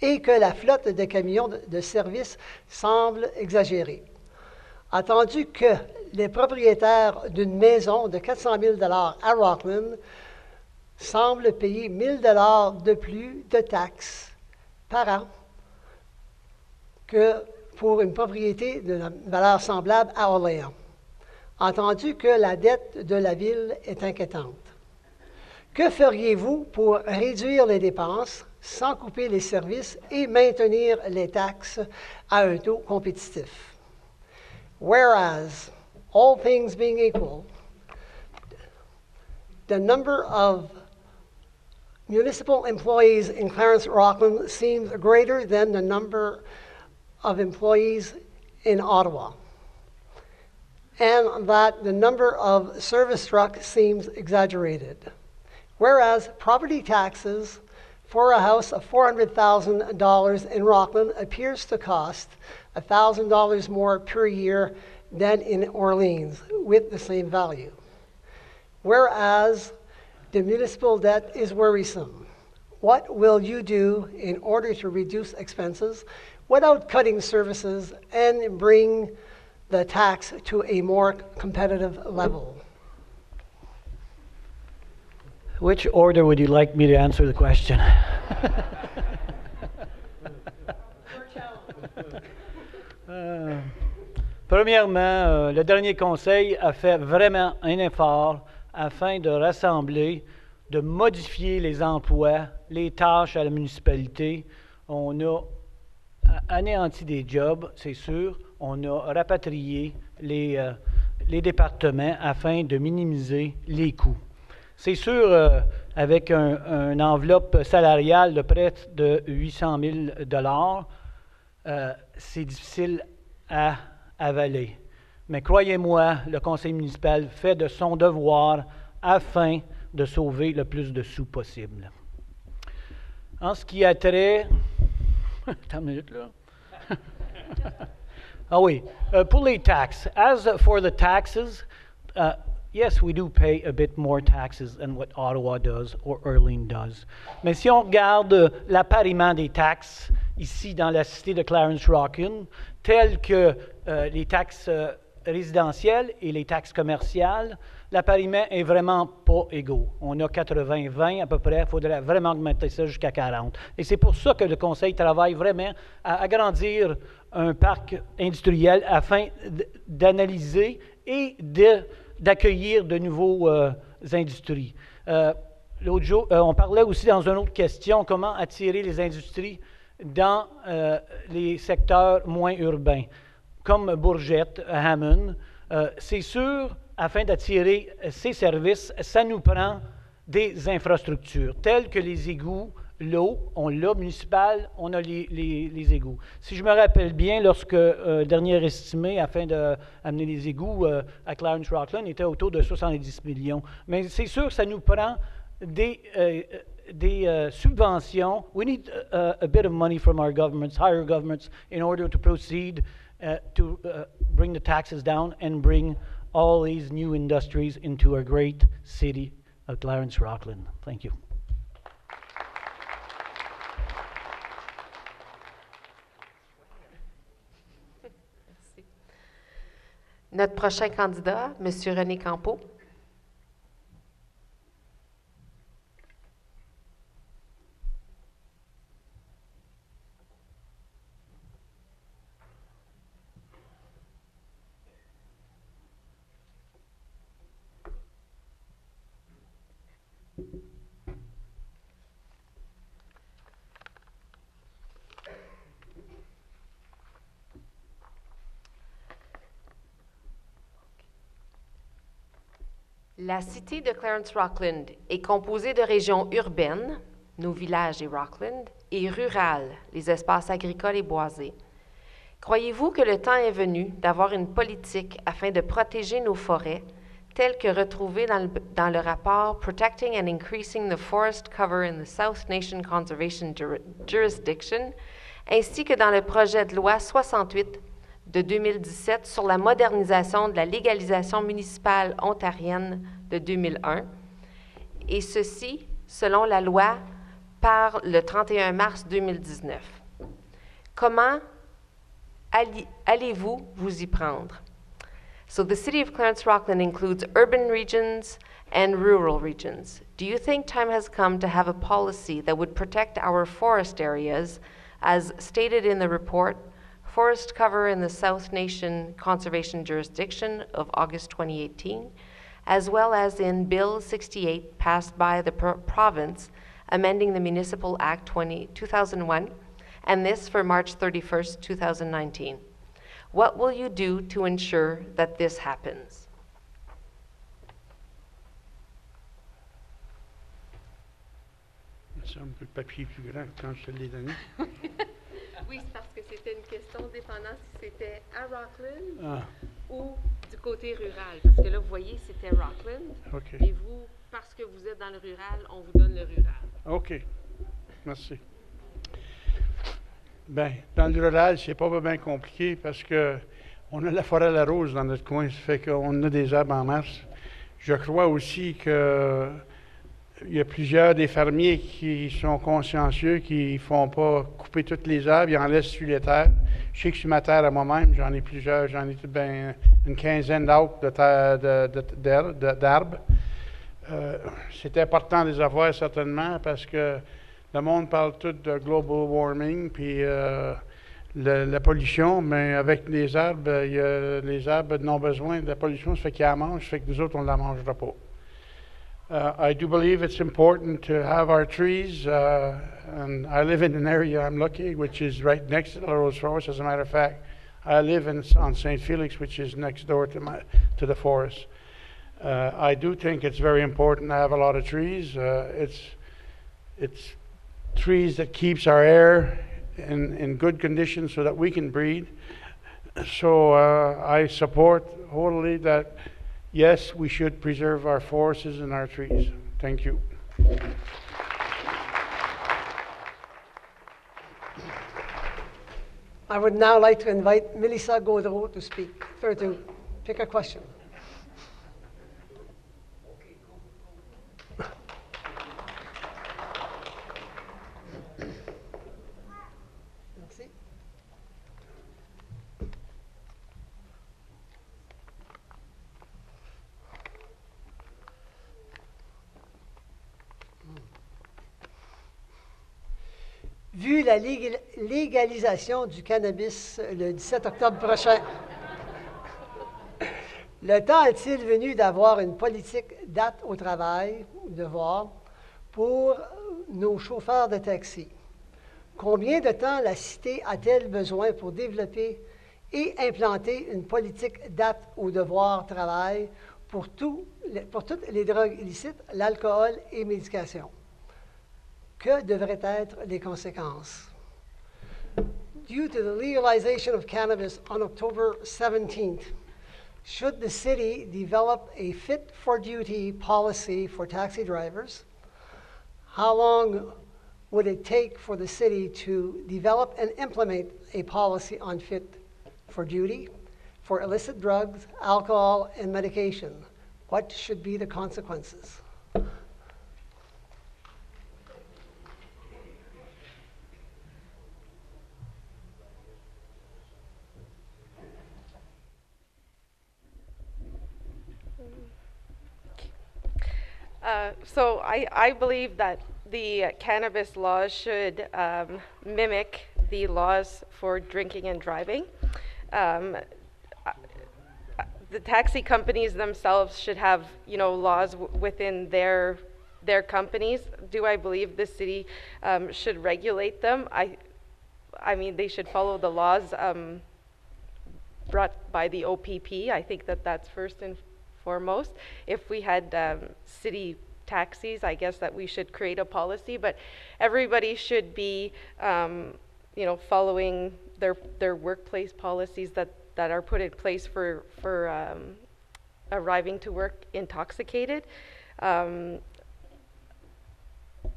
et que la flotte de camions de service semble exagérée. Attendu que les propriétaires d'une maison de 400 000 $ à Rockland semblent payer 1 000 $ de plus de taxes par an que pour une propriété de valeur semblable à Orléans. Entendu que la dette de la ville est inquiétante. Que feriez-vous pour réduire les dépenses sans couper les services et maintenir les taxes à un taux compétitif? Whereas, all things being equal, the number of municipal employees in Clarence Rockland seems greater than the number of employees in Ottawa, and that the number of service trucks seems exaggerated. Whereas property taxes for a house of $400,000 in Rockland appears to cost $1,000 more per year than in Orleans with the same value. Whereas the municipal debt is worrisome, what will you do in order to reduce expenses without cutting services and bring the tax to a more competitive level? Which order would you like me to answer the question? Premièrement, le dernier conseil a fait vraiment un effort afin de rassembler, de modifier les emplois, les tâches à la municipalité. On a anéanti des jobs, c'est sûr. On a rapatrié les départements afin de minimiser les coûts. C'est sûr, avec une enveloppe salariale de près de 800 000 c'est difficile à avaler. Mais croyez-moi, le conseil municipal fait de son devoir afin de sauver le plus de sous possible. En ce qui a trait... Attends une minute, là. Ah oui, pour les taxes. As for the taxes, yes, we do pay a bit more taxes than what Ottawa does or Orleans does. Mais si on regarde l'appariement des taxes ici dans la cité de Clarence-Rocklin, telles que les taxes résidentielles et les taxes commerciales, l'appariement est vraiment pas égaux. On a 80-20 à peu près, il faudrait vraiment augmenter ça jusqu'à 40. Et c'est pour ça que le Conseil travaille vraiment à agrandir un parc industriel afin d'analyser et d'accueillir de nouveaux industries. L'autre jour, on parlait aussi dans une autre question comment attirer les industries dans les secteurs moins urbains, comme Bourgette, Hammond. C'est sûr, afin d'attirer ces services, ça nous prend des infrastructures, telles que les égouts, l'eau, on l'a municipal, on a les égouts. Si je me rappelle bien, lorsque dernier estimé, afin d'amener les égouts à Clarence-Rocklin, était autour de 70 millions. Mais c'est sûr que ça nous prend des subventions. We need a bit of money from our governments, higher governments, in order to proceed to bring the taxes down and bring all these new industries into our great city of Clarence-Rocklin. Thank you. Notre prochain candidat, M. René Campeau. La cité de Clarence-Rocklin est composée de régions urbaines, nos villages et Rockland, et rurales, les espaces agricoles et boisés. Croyez-vous que le temps est venu d'avoir une politique afin de protéger nos forêts, telle que retrouvée dans le rapport Protecting and Increasing the Forest Cover in the South Nation Conservation Jurisdiction, ainsi que dans le projet de loi 68 de 2017 sur la modernisation de la légalisation municipale ontarienne de 2001, et ceci selon la loi par le 31 mars 2019. Comment allez-vous vous y prendre? So the city of Clarence-Rocklin includes urban regions and rural regions. Do you think time has come to have a policy that would protect our forest areas, as stated in the report, Forest Cover in the South Nation Conservation Jurisdiction of August 2018, as well as in Bill 68 passed by the province amending the Municipal Act 2001, and this for March 31st, 2019. What will you do to ensure that this happens? Ça me fait le papier plus grand que quand je te l'ai donné. Oui, c'est parce que c'était une question dépendant si c'était à Rockland ou du côté rural. Parce que là, vous voyez, c'était Rockland. OK. Et vous, parce que vous êtes dans le rural, on vous donne le rural. OK. Merci. Bien, dans le rural, c'est pas bien compliqué parce que on a la forêt à la rose dans notre coin. Ça fait qu'on a des arbres en masse. Je crois aussi que il y a plusieurs des fermiers qui sont consciencieux, qui ne font pas couper toutes les arbres, ils en laissent sur les terres. Je sais que sur ma terre à moi-même, j'en ai plusieurs, j'en ai une quinzaine d'arbres. C'est important de les avoir certainement parce que le monde parle tout de global warming puis la pollution, mais avec les arbres, les arbres n'ont besoin de la pollution, ça fait qu'ils la mangent, ça fait que nous autres, on ne la mangera pas. I do believe it's important to have our trees, and I live in an area, I'm lucky, which is right next to the Rose Forest. As a matter of fact, I live on St. Felix, which is next door to the forest. I do think it's very important to have a lot of trees. It's trees that keeps our air in good condition so that we can breathe. So I support wholly that, yes, we should preserve our forests and our trees. Thank you. I would now like to invite Melissa Gaudreau to speak, or to pick a question. Merci. Vu la légalisation du cannabis le 17 octobre prochain, le temps est-il venu d'avoir une politique date au travail, ou devoir, pour nos chauffeurs de taxi? Combien de temps la Cité a-t-elle besoin pour développer et implanter une politique date au devoir travail pour toutes les drogues illicites, l'alcool et médication? Que devraient être les conséquences? Due to the legalization of cannabis on October 17th, should the city develop a fit-for-duty policy for taxi drivers? How long would it take for the city to develop and implement a policy on fit for duty for illicit drugs, alcohol, and medication? What should be the consequences? So I believe that the cannabis laws should mimic the laws for drinking and driving. The taxi companies themselves should have, laws within their companies. Do I believe the city should regulate them? I mean, they should follow the laws brought by the OPP. I think that that's first and foremost. If we had city taxis, I guess that we should create a policy, but everybody should be, following their workplace policies that are put in place for arriving to work intoxicated.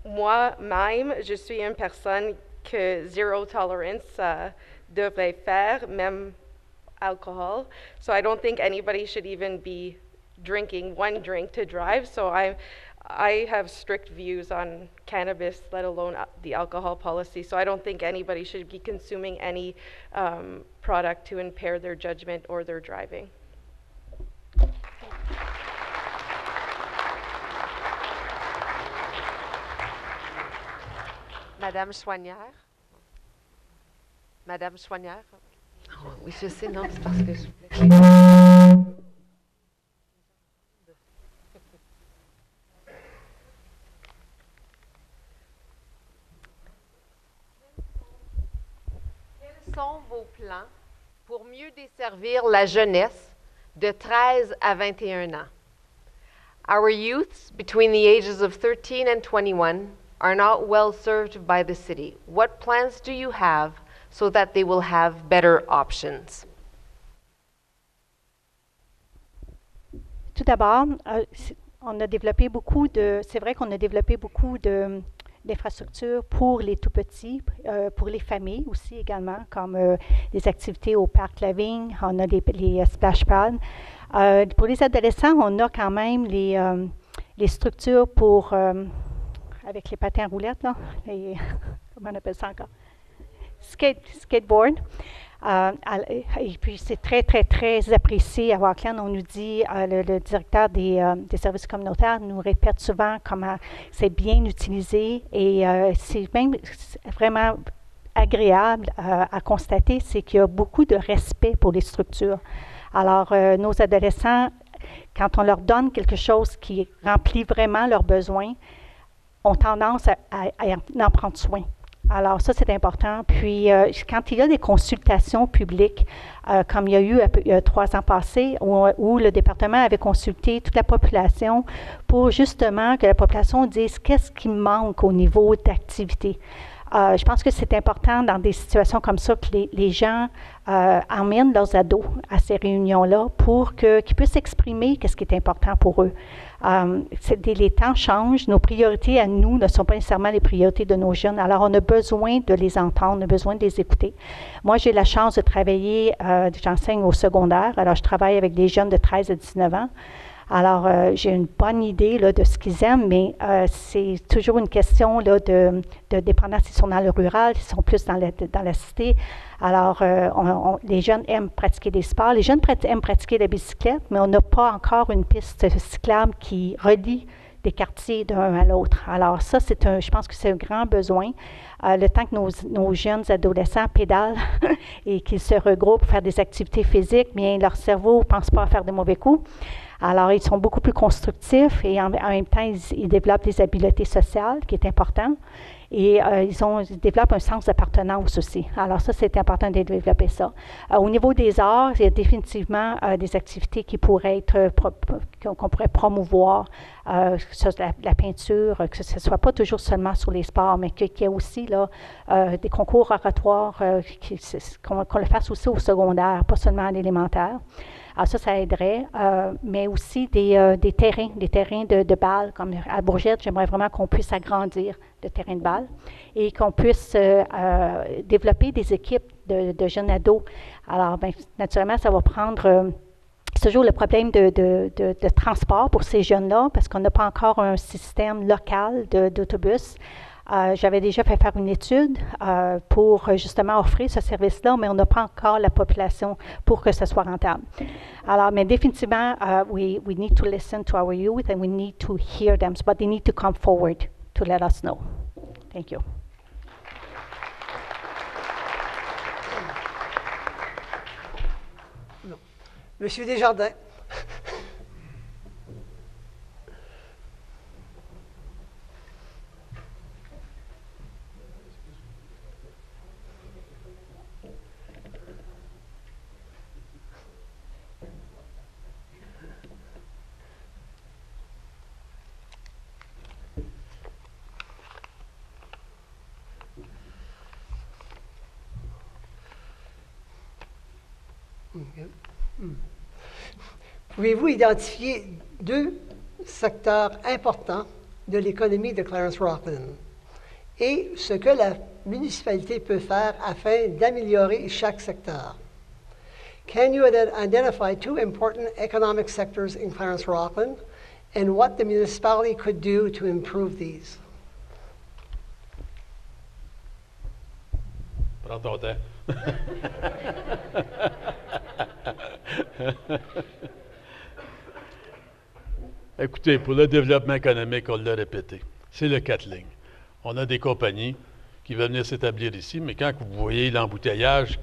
Moi-même, je suis une personne que zero tolerance devrait faire, même alcohol. So I don't think anybody should even be drinking one drink to drive. So I have strict views on cannabis, let alone the alcohol policy. So I don't think anybody should be consuming any product to impair their judgment or their driving. Madame Soigneur. Madame Soigneur. Oh, oui, je sais, non, c'est parce que je Quels sont vos plans pour mieux desservir la jeunesse de 13 à 21 ans? Our youths between the ages of 13 and 21 are not well served by the city. What plans do you have so that they will have better options? Tout d'abord, on a développé beaucoup de, c'est vrai qu'on a développé beaucoup d'infrastructures pour les tout-petits, pour les familles aussi également, comme les activités au parc La Vigne, on a les splash pads. Pour les adolescents, on a quand même les structures pour, avec les patins à roulettes, là, comment on appelle ça encore? Skateboard. Et puis, c'est très, très, très apprécié à Rockland. On nous dit, le directeur des services communautaires nous répète souvent comment c'est bien utilisé et c'est même vraiment agréable à constater, c'est qu'il y a beaucoup de respect pour les structures. Alors, nos adolescents, quand on leur donne quelque chose qui remplit vraiment leurs besoins, ont tendance à en prendre soin. Alors, ça, c'est important. Puis, quand il y a des consultations publiques, comme il y a eu il y a 3 ans passés, où le département avait consulté toute la population pour justement que la population dise qu'est-ce qui manque au niveau d'activité. Je pense que c'est important dans des situations comme ça que les gens emmènent leurs ados à ces réunions-là pour qu'ils puissent exprimer ce qui est important pour eux. Les temps changent, nos priorités à nous ne sont pas nécessairement les priorités de nos jeunes, alors on a besoin de les entendre, on a besoin de les écouter. Moi, j'ai la chance de travailler, j'enseigne au secondaire, alors je travaille avec des jeunes de 13 à 19 ans. Alors, j'ai une bonne idée là, de ce qu'ils aiment, mais c'est toujours une question là, de dépendance s'ils sont dans le rural, s'ils sont plus dans la cité. Alors, les jeunes aiment pratiquer des sports. Les jeunes aiment pratiquer la bicyclette, mais on n'a pas encore une piste cyclable qui relie des quartiers d'un à l'autre. Alors, ça, je pense que c'est un grand besoin. Le temps que nos jeunes adolescents pédalent et qu'ils se regroupent pour faire des activités physiques, bien, leur cerveau ne pense pas à faire de mauvais coups. Alors, ils sont beaucoup plus constructifs et en même temps, ils développent des habiletés sociales, qui est important. Et ils développent un sens d'appartenance aussi. Alors ça, c'est important de développer ça. Au niveau des arts, il y a définitivement des activités qui pourraient être qu'on pourrait promouvoir, que ce soit la peinture, que ce ne soit pas toujours seulement sur les sports, mais qu'il y ait aussi là, des concours oratoires, qu'on le fasse aussi au secondaire, pas seulement à l'élémentaire. Alors ça aiderait, mais aussi des terrains de balles, comme à Bourgette, j'aimerais vraiment qu'on puisse agrandir le terrain de balles et qu'on puisse développer des équipes de jeunes ados. Alors, bien, naturellement, ça va prendre... c'est toujours le problème de transport pour ces jeunes-là, parce qu'on n'a pas encore un système local d'autobus. J'avais déjà fait faire une étude pour justement offrir ce service-là, mais on n'a pas encore la population pour que ce soit rentable. Alors, mais définitivement, we need to listen to our youth and we need to hear them, but they need to come forward to let us know. Thank you. Monsieur Desjardins. Pouvez-vous identifier 2 secteurs importants de l'économie de Clarence-Rockland et ce que la municipalité peut faire afin d'améliorer chaque secteur? Can you identify 2 important economic sectors in Clarence-Rockland and what the municipality could do to improve these? Prends ton temps. Écoutez, pour le développement économique, on l'a répété, c'est le 4 lignes. On a des compagnies qui veulent venir s'établir ici, mais quand vous voyez l'embouteillage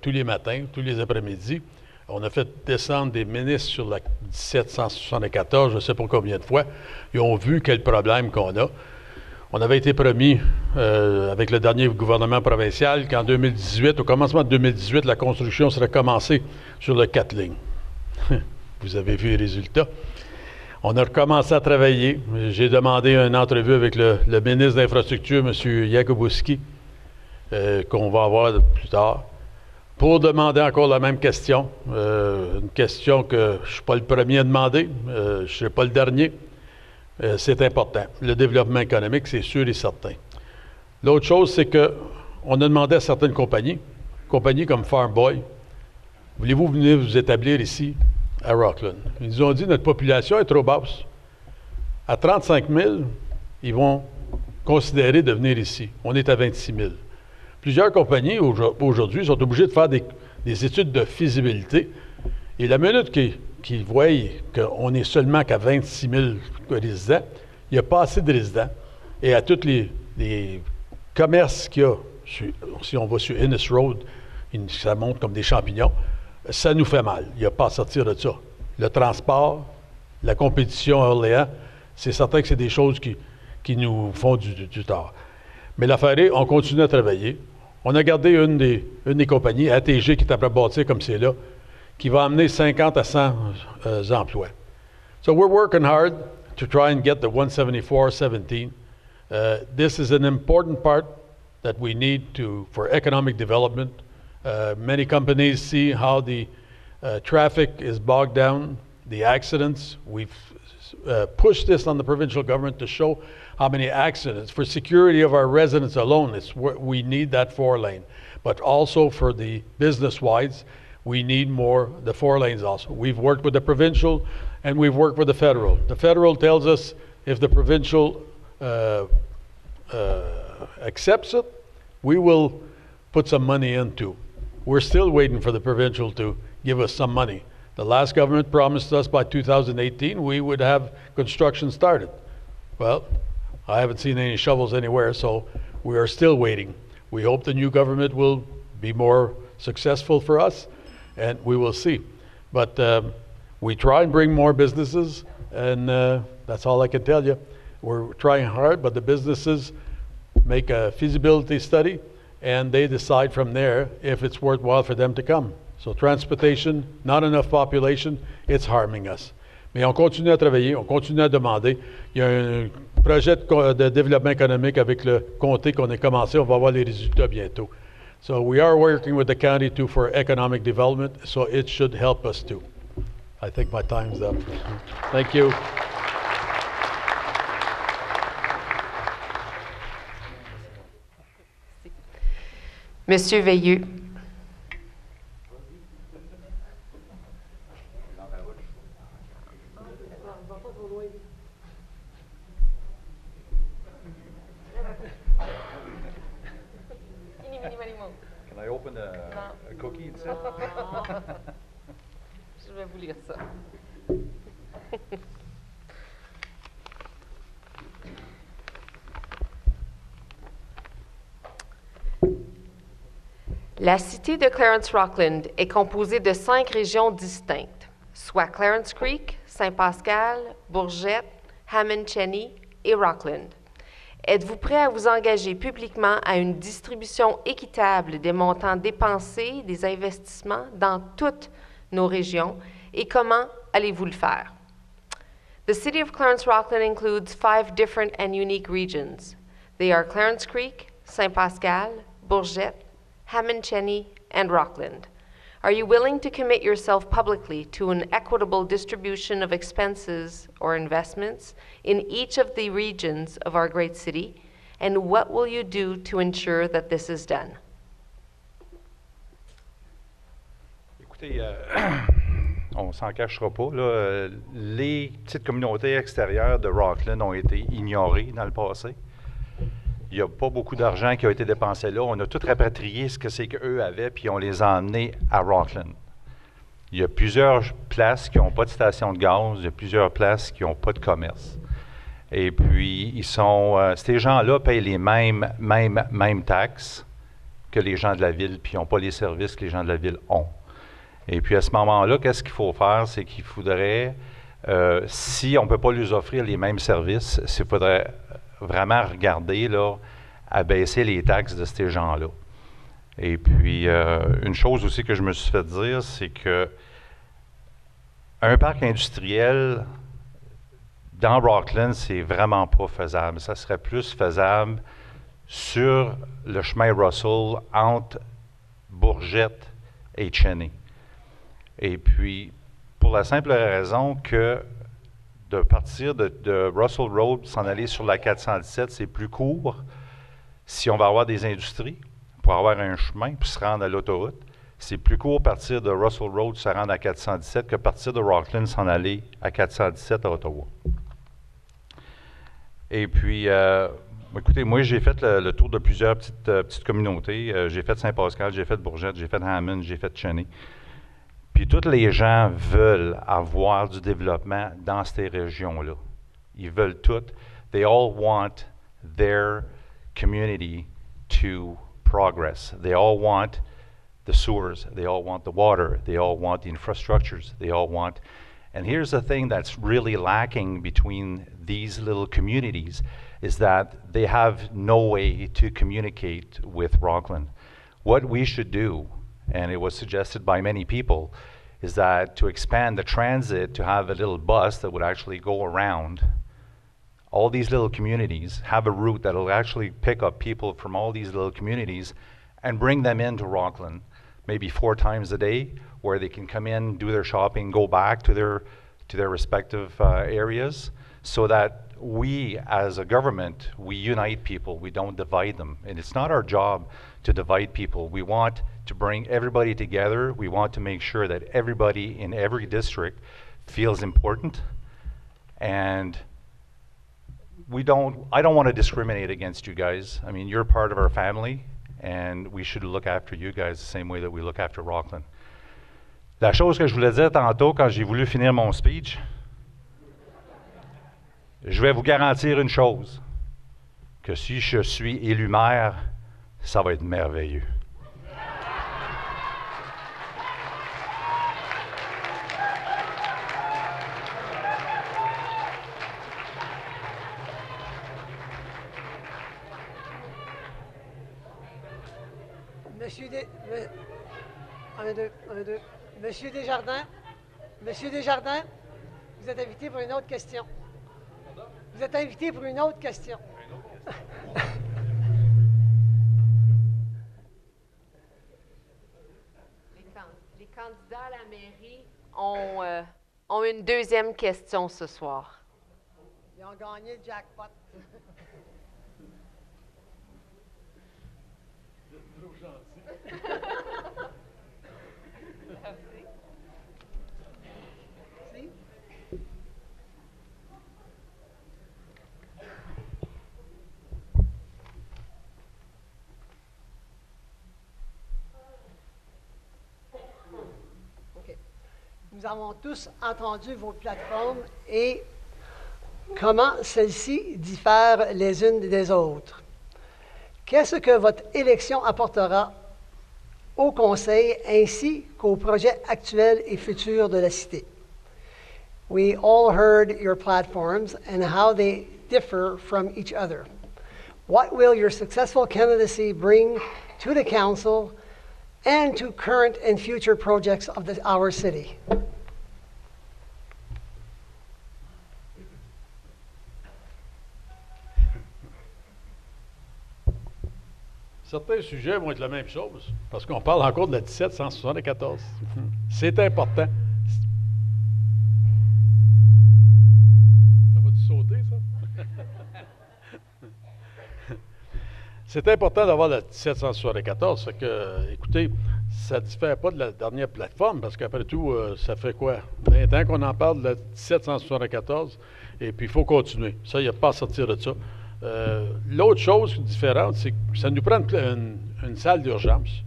tous les matins, tous les après-midi, on a fait descendre des ministres sur la 1774, je ne sais pas combien de fois, ils ont vu quel problème qu'on a. On avait été promis, avec le dernier gouvernement provincial, qu'en 2018, au commencement de 2018, la construction serait commencée sur le 4 lignes. Vous avez vu les résultats. On a recommencé à travailler. J'ai demandé une entrevue avec le ministre de l'Infrastructure, M. Jakubowski, qu'on va avoir plus tard, pour demander encore la même question. Une question que je ne suis pas le premier à demander, je ne serai pas le dernier. C'est important. Le développement économique, c'est sûr et certain. L'autre chose, c'est qu'on a demandé à certaines compagnies comme Farm Boy, voulez-vous venir vous établir ici à Rockland? Ils nous ont dit notre population est trop basse. À 35 000, ils vont considérer de venir ici. On est à 26 000. Plusieurs compagnies aujourd'hui sont obligées de faire des études de faisabilité. Et la minute qu'ils voient qu'on est seulement qu'à 26 000 résidents, il n'y a pas assez de résidents. Et à tous les commerces qu'il y a, si on va sur Innes Road, ça monte comme des champignons, ça nous fait mal. Il n'y a pas à sortir de ça. Le transport, la compétition à Orléans, c'est certain que c'est des choses qui nous font du tort. Mais l'affaire est, on continue à travailler. On a gardé une des compagnies, ATG, qui est après bâtir comme c'est là, qui va amener 50 à 100 emplois. So we're working hard to try and get the 174-17. This is an important part that we need for economic development. Many companies see how the traffic is bogged down, the accidents. We've pushed this on the provincial government to show how many accidents. For security of our residents alone, we need that 4-lane. But also for the business-wise, we need the 4 lanes also. We've worked with the provincial and we've worked with the federal. The federal tells us if the provincial accepts it, we will put some money into. We're still waiting for the provincial to give us some money. The last government promised us by 2018 we would have construction started. Well, I haven't seen any shovels anywhere, so we are still waiting. We hope the new government will be more successful for us, and we will see. But we try and bring more businesses, and that's all I can tell you. We're trying hard, but the businesses make a feasibility study, and they decide from there if it's worthwhile for them to come. So transportation, not enough population, it's harming us. Mais on continue à travailler, on continue à demander. Il y a un projet de développement économique avec le comté qu'on a commencé, on va voir les résultats bientôt. So we are working with the county too for economic development, so it should help us too. I think my time's up. Thank you. Monsieur Veilleux. Can I open a cookie and sit? Je vais vous lire ça. La cité de Clarence-Rockland est composée de 5 régions distinctes, soit Clarence Creek, Saint-Pascal, Bourgette, Hammond-Cheney et Rockland. Êtes-vous prêt à vous engager publiquement à une distribution équitable des montants dépensés, des investissements dans toutes nos régions, et comment allez-vous le faire? The city of Clarence-Rockland includes 5 different and unique regions. They are Clarence Creek, Saint-Pascal, Bourgette, Hammond-Cheney, and Rockland. Are you willing to commit yourself publicly to an equitable distribution of expenses or investments in each of the regions of our great city? And what will you do to ensure that this is done? Écoutez, on ne s'en cachera pas, là, les petites communautés extérieures de Rockland ont été ignorées dans le passé. Il n'y a pas beaucoup d'argent qui a été dépensé là. On a tout rapatrié ce que c'est qu'eux avaient, puis on les a emmenés à Rockland. Il y a plusieurs places qui n'ont pas de station de gaz, il y a plusieurs places qui n'ont pas de commerce. Et puis, ces gens-là payent les mêmes taxes que les gens de la ville, puis ils n'ont pas les services que les gens de la ville ont. Et puis, à ce moment-là, qu'est-ce qu'il faut faire? C'est qu'il faudrait, si on ne peut pas leur offrir les mêmes services, il faudrait vraiment regarder là, à baisser les taxes de ces gens-là. Et puis, une chose aussi que je me suis fait dire, c'est que un parc industriel dans Rockland, c'est vraiment pas faisable. Ça serait plus faisable sur le chemin Russell entre Bourgette et Cheney. Et puis, pour la simple raison que de partir de Russell Road, s'en aller sur la 417, c'est plus court. Si on va avoir des industries, pour avoir un chemin pour se rendre à l'autoroute, c'est plus court partir de Russell Road se rendre à 417 que partir de Rockland s'en aller à 417 à Ottawa. Et puis, écoutez, moi, j'ai fait le tour de plusieurs petites communautés. J'ai fait Saint-Pascal, j'ai fait Bourgette, j'ai fait Hammond, j'ai fait Cheney. Puis, tous les gens veulent avoir du développement dans ces régions-là. Ils veulent tout. They all want their community to progress. They all want the sewers. They all want the water. They all want the infrastructures. They all want... And here's the thing that's really lacking between these little communities is that they have no way to communicate with Rockland. What we should do, and it was suggested by many people, is that to expand the transit to have a little bus that would actually go around all these little communities, have a route that will actually pick up people from all these little communities and bring them into Rockland, maybe 4 times a day, where they can come in, do their shopping, go back to their respective areas, so that we, as a government, we unite people, we don't divide them. And it's not our job to divide people. We want to bring everybody together. We want to make sure that everybody in every district feels important. And I don't want to discriminate against you guys. I mean, you're part of our family, and we should look after you guys the same way that we look after Rockland. La chose que je voulais dire tantôt quand j'ai voulu finir mon speech, je vais vous garantir une chose, que si je suis élu maire, ça va être merveilleux. Monsieur Desjardins, vous êtes invité pour une autre question. Vous êtes invité pour une autre question. Les candidats à la mairie ont une deuxième question ce soir. Ils ont gagné le jackpot. Trop gentil. Si? OK. Nous avons tous entendu vos plateformes et comment celles-ci diffèrent les unes des autres. Qu'est-ce que votre élection apportera au Conseil ainsi qu'aux projets actuels et futurs de la Cité? We all heard your platforms and how they differ from each other. What will your successful candidacy bring to the Council and to current and future projects of our city? Certains sujets vont être la même chose, parce qu'on parle encore de la 1774. C'est important. Ça va-tu sauter, ça? C'est important d'avoir la 1774. Fait que, écoutez, ça ne diffère pas de la dernière plateforme, parce qu'après tout, ça fait quoi? 20 ans qu'on en parle de la 1774, et puis il faut continuer. Ça, il n'y a pas à sortir de ça. L'autre chose différente, c'est que ça nous prend une salle d'urgence.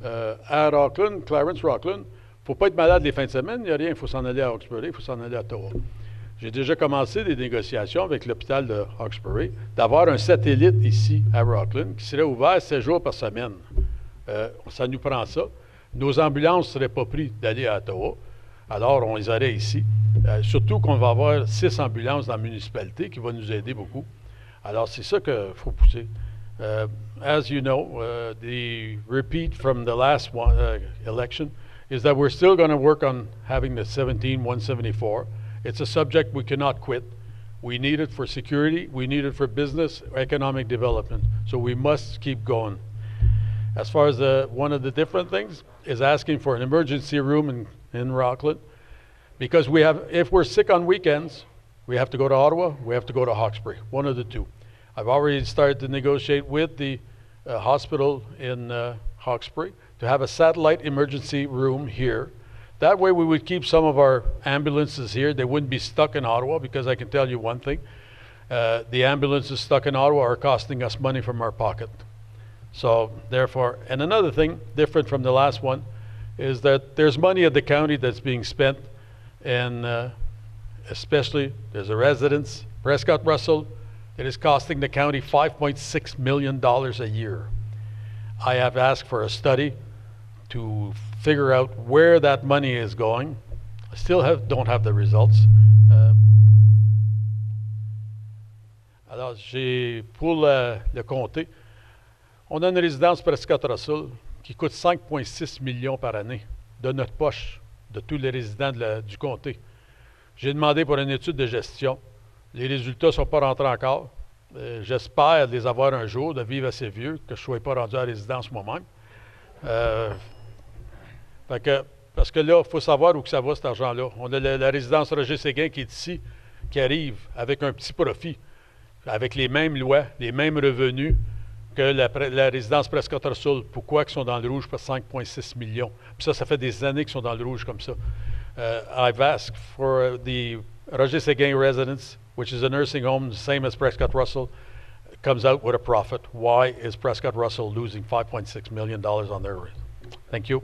À Rockland, Clarence Rockland, il ne faut pas être malade les fins de semaine, il n'y a rien, il faut s'en aller à Hawkesbury, il faut s'en aller à Ottawa. J'ai déjà commencé des négociations avec l'hôpital de Hawkesbury d'avoir un satellite ici à Rockland qui serait ouvert 7 jours par semaine. Ça nous prend ça. Nos ambulances ne seraient pas prises d'aller à Ottawa, alors on les aurait ici. Surtout qu'on va avoir 6 ambulances dans la municipalité qui vont nous aider beaucoup. Alors, c'est ça qu'il faut pousser. As you know, the repeat from the last election is that we're still going to work on having the 17-174. It's a subject we cannot quit. We need it for security. We need it for business, economic development. So we must keep going. As far as one of the different things is asking for an emergency room in Rockland. Because if we're sick on weekends, we have to go to Ottawa, we have to go to Hawkesbury, one of the two. I've already started to negotiate with the hospital in Hawkesbury to have a satellite emergency room here. That way we would keep some of our ambulances here. They wouldn't be stuck in Ottawa, because I can tell you one thing. The ambulances stuck in Ottawa are costing us money from our pocket. So therefore, and another thing different from the last one is that there's money at the county that's being spent, and especially there's a residence, Prescott Russell, that is costing the county $5.6 million a year. I have asked for a study to figure out where that money is going. I still don't have the results. Alors, pour le comté, on a une résidence Prescott Russell qui coûte 5,6 millions par année de notre poche, de tous les résidents du comté. J'ai demandé pour une étude de gestion. Les résultats ne sont pas rentrés encore. J'espère les avoir un jour, de vivre assez vieux, que je ne sois pas rendu à la résidence moi-même. Parce que là, il faut savoir où que ça va, cet argent-là. On a la résidence Roger Séguin qui est ici, qui arrive avec un petit profit, avec les mêmes lois, les mêmes revenus que la résidence Prescott Russell. Pourquoi ils sont dans le rouge pour 5,6 millions? Puis ça fait des années qu'ils sont dans le rouge comme ça. I've asked for the Roger Séguin residence, which is a nursing home, the same as Prescott Russell, comes out with a profit. Why is Prescott Russell losing $5.6 million on their rate? Thank you.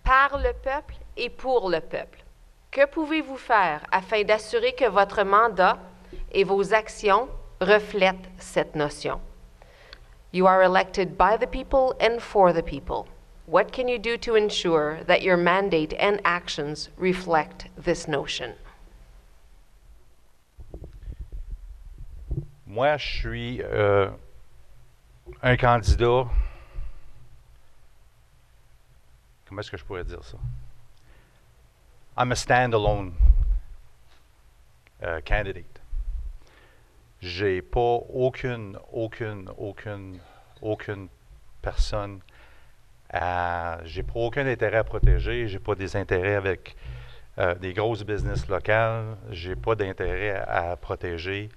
Par le peuple et pour le peuple. Que pouvez-vous faire afin d'assurer que votre mandat et vos actions reflètent cette notion? You are elected by the people and for the people. What can you do to ensure that your mandate and actions reflect this notion? Moi, je suis un candidat. Comment est-ce que je pourrais dire ça? I'm a standalone candidate. J'ai pas aucune personne j'ai pas aucun intérêt à protéger, j'ai pas des intérêts avec des grosses business locales, j'ai pas d'intérêt à protéger,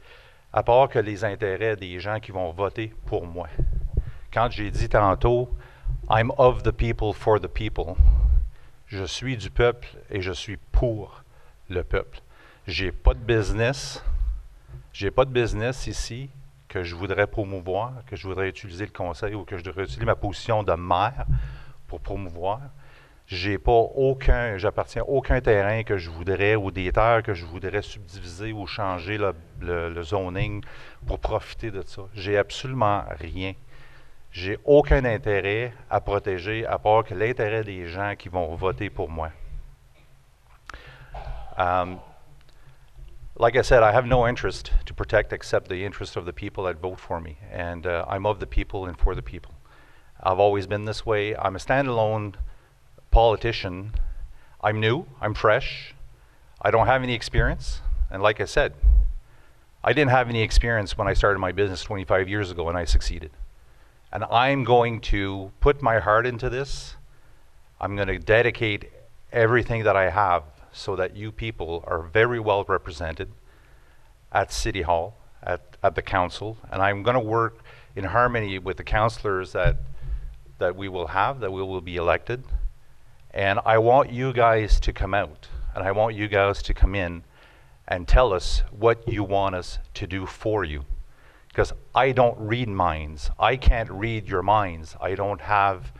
à part que les intérêts des gens qui vont voter pour moi. Quand j'ai dit tantôt, I'm of the people for the people. Je suis du peuple et je suis pour le peuple. J'ai pas de business ici que je voudrais promouvoir, que je voudrais utiliser le conseil ou que je voudrais utiliser ma position de maire pour promouvoir. J'appartiens à aucun terrain que je voudrais ou des terres que je voudrais subdiviser ou changer le zoning pour profiter de ça. J'ai absolument rien. J'ai aucun intérêt à protéger à part que l'intérêt des gens qui vont voter pour moi. Like I said, I have no interest to protect except the interest of the people that vote for me. And I'm of the people and for the people. I've always been this way. I'm a standalone politician. I'm new, I'm fresh. I don't have any experience. And like I said, I didn't have any experience when I started my business 25 years ago and I succeeded. And I'm going to put my heart into this. I'm going to dedicate everything that I have so that you people are very well represented at City Hall, at the council. And I'm going to work in harmony with the councillors that we will have, that we will be elected. And I want you guys to come out, and I want you guys to come in and tell us what you want us to do for you. Because I don't read minds. I can't read your minds. I don't have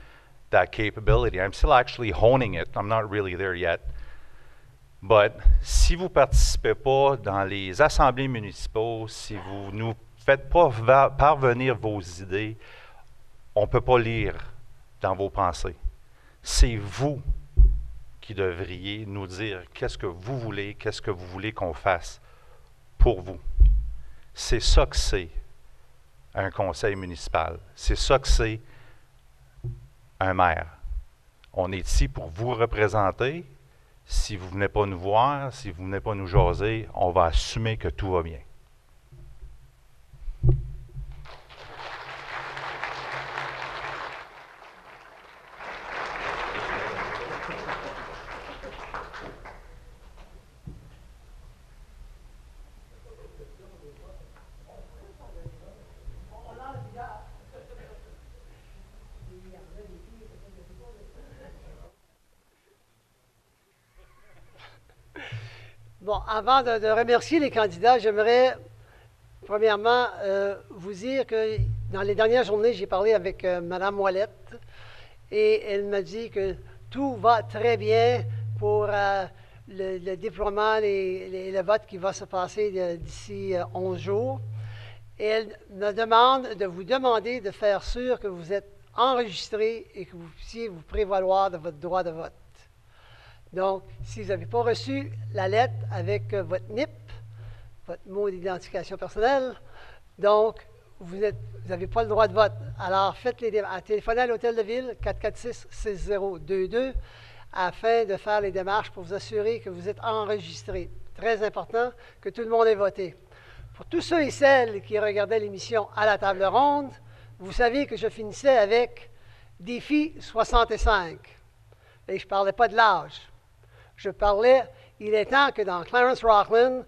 that capability. I'm still actually honing it. I'm not really there yet. But si vous participez pas dans les assemblées municipaux, si vous nous faites pas parvenir vos idées, on peut pas lire dans vos pensées. C'est vous qui devriez nous dire qu'est-ce que vous voulez qu'on fasse pour vous. C'est ça que c'est un conseil municipal. C'est ça que c'est un maire. On est ici pour vous représenter. Si vous ne venez pas nous voir, si vous ne venez pas nous jaser, on va assumer que tout va bien. Bon, avant de remercier les candidats, j'aimerais premièrement vous dire que dans les dernières journées, j'ai parlé avec Mme Ouellette et elle m'a dit que tout va très bien pour le déploiement et le vote qui va se passer d'ici 11 jours. Et elle me demande de vous demander de faire sûr que vous êtes enregistré et que vous puissiez vous prévaloir de votre droit de vote. Donc, si vous n'avez pas reçu la lettre avec votre NIP, votre mot d'identification personnelle, donc vous n'avez pas le droit de vote. Alors, téléphonez à l'Hôtel de Ville, 446-6022, afin de faire les démarches pour vous assurer que vous êtes enregistré. Très important que tout le monde ait voté. Pour tous ceux et celles qui regardaient l'émission à la table ronde, vous savez que je finissais avec défi 65. Et je ne parlais pas de l'âge. Je parlais, il est temps que dans Clarence-Rockland,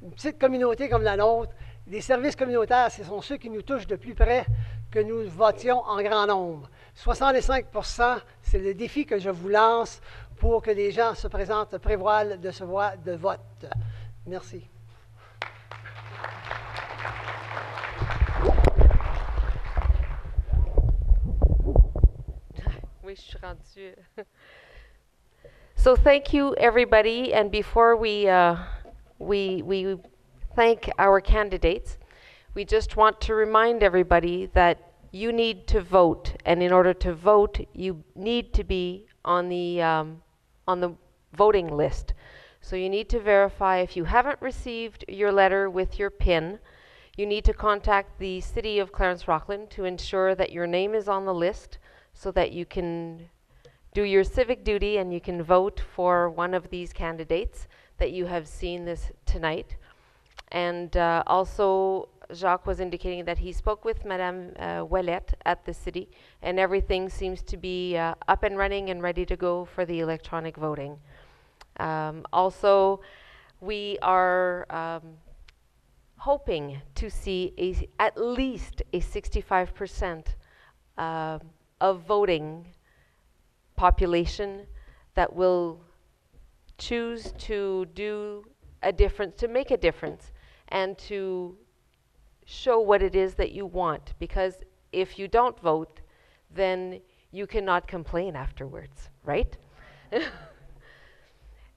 une petite communauté comme la nôtre, les services communautaires, ce sont ceux qui nous touchent de plus près, que nous votions en grand nombre. 65 %, c'est le défi que je vous lance pour que les gens se présentent, prévoient de ce voix de vote. Merci. Oui, je suis rendue. So thank you, everybody. And before we thank our candidates, we just want to remind everybody that you need to vote, and in order to vote, you need to be on the voting list. So you need to verify if you haven't received your letter with your PIN. You need to contact the City of Clarence-Rockland to ensure that your name is on the list, so that you can do your civic duty and you can vote for one of these candidates that you have seen tonight. And also, Jacques was indicating that he spoke with Madame Ouellette at the city, and everything seems to be up and running and ready to go for the electronic voting. Also, we are hoping to see at least a 65% of voting population that will choose to do a difference, to make a difference, and to show what it is that you want. Because if you don't vote, then you cannot complain afterwards, right?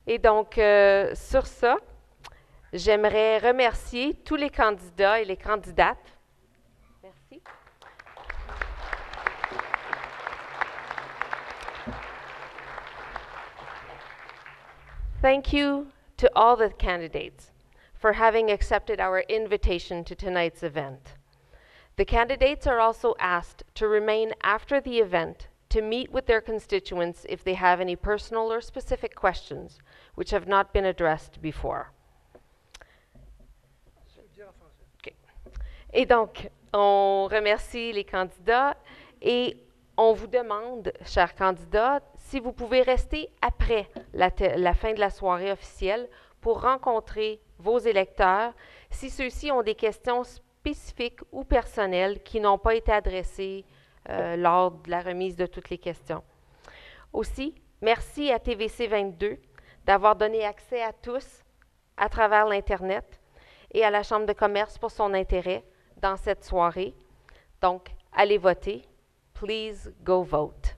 Et donc, sur ça, j'aimerais remercier tous les candidats et les candidates. Merci. Thank you to all the candidates for having accepted our invitation to tonight's event. The candidates are also asked to remain after the event to meet with their constituents if they have any personal or specific questions which have not been addressed before. Okay. Et donc, on remercie les candidats et on vous demande, chers candidats, si vous pouvez rester après la fin de la soirée officielle pour rencontrer vos électeurs, si ceux-ci ont des questions spécifiques ou personnelles qui n'ont pas été adressées lors de la remise de toutes les questions. Aussi, merci à TVC 22 d'avoir donné accès à tous à travers l'Internet et à la Chambre de commerce pour son intérêt dans cette soirée. Donc, allez voter. Please go vote.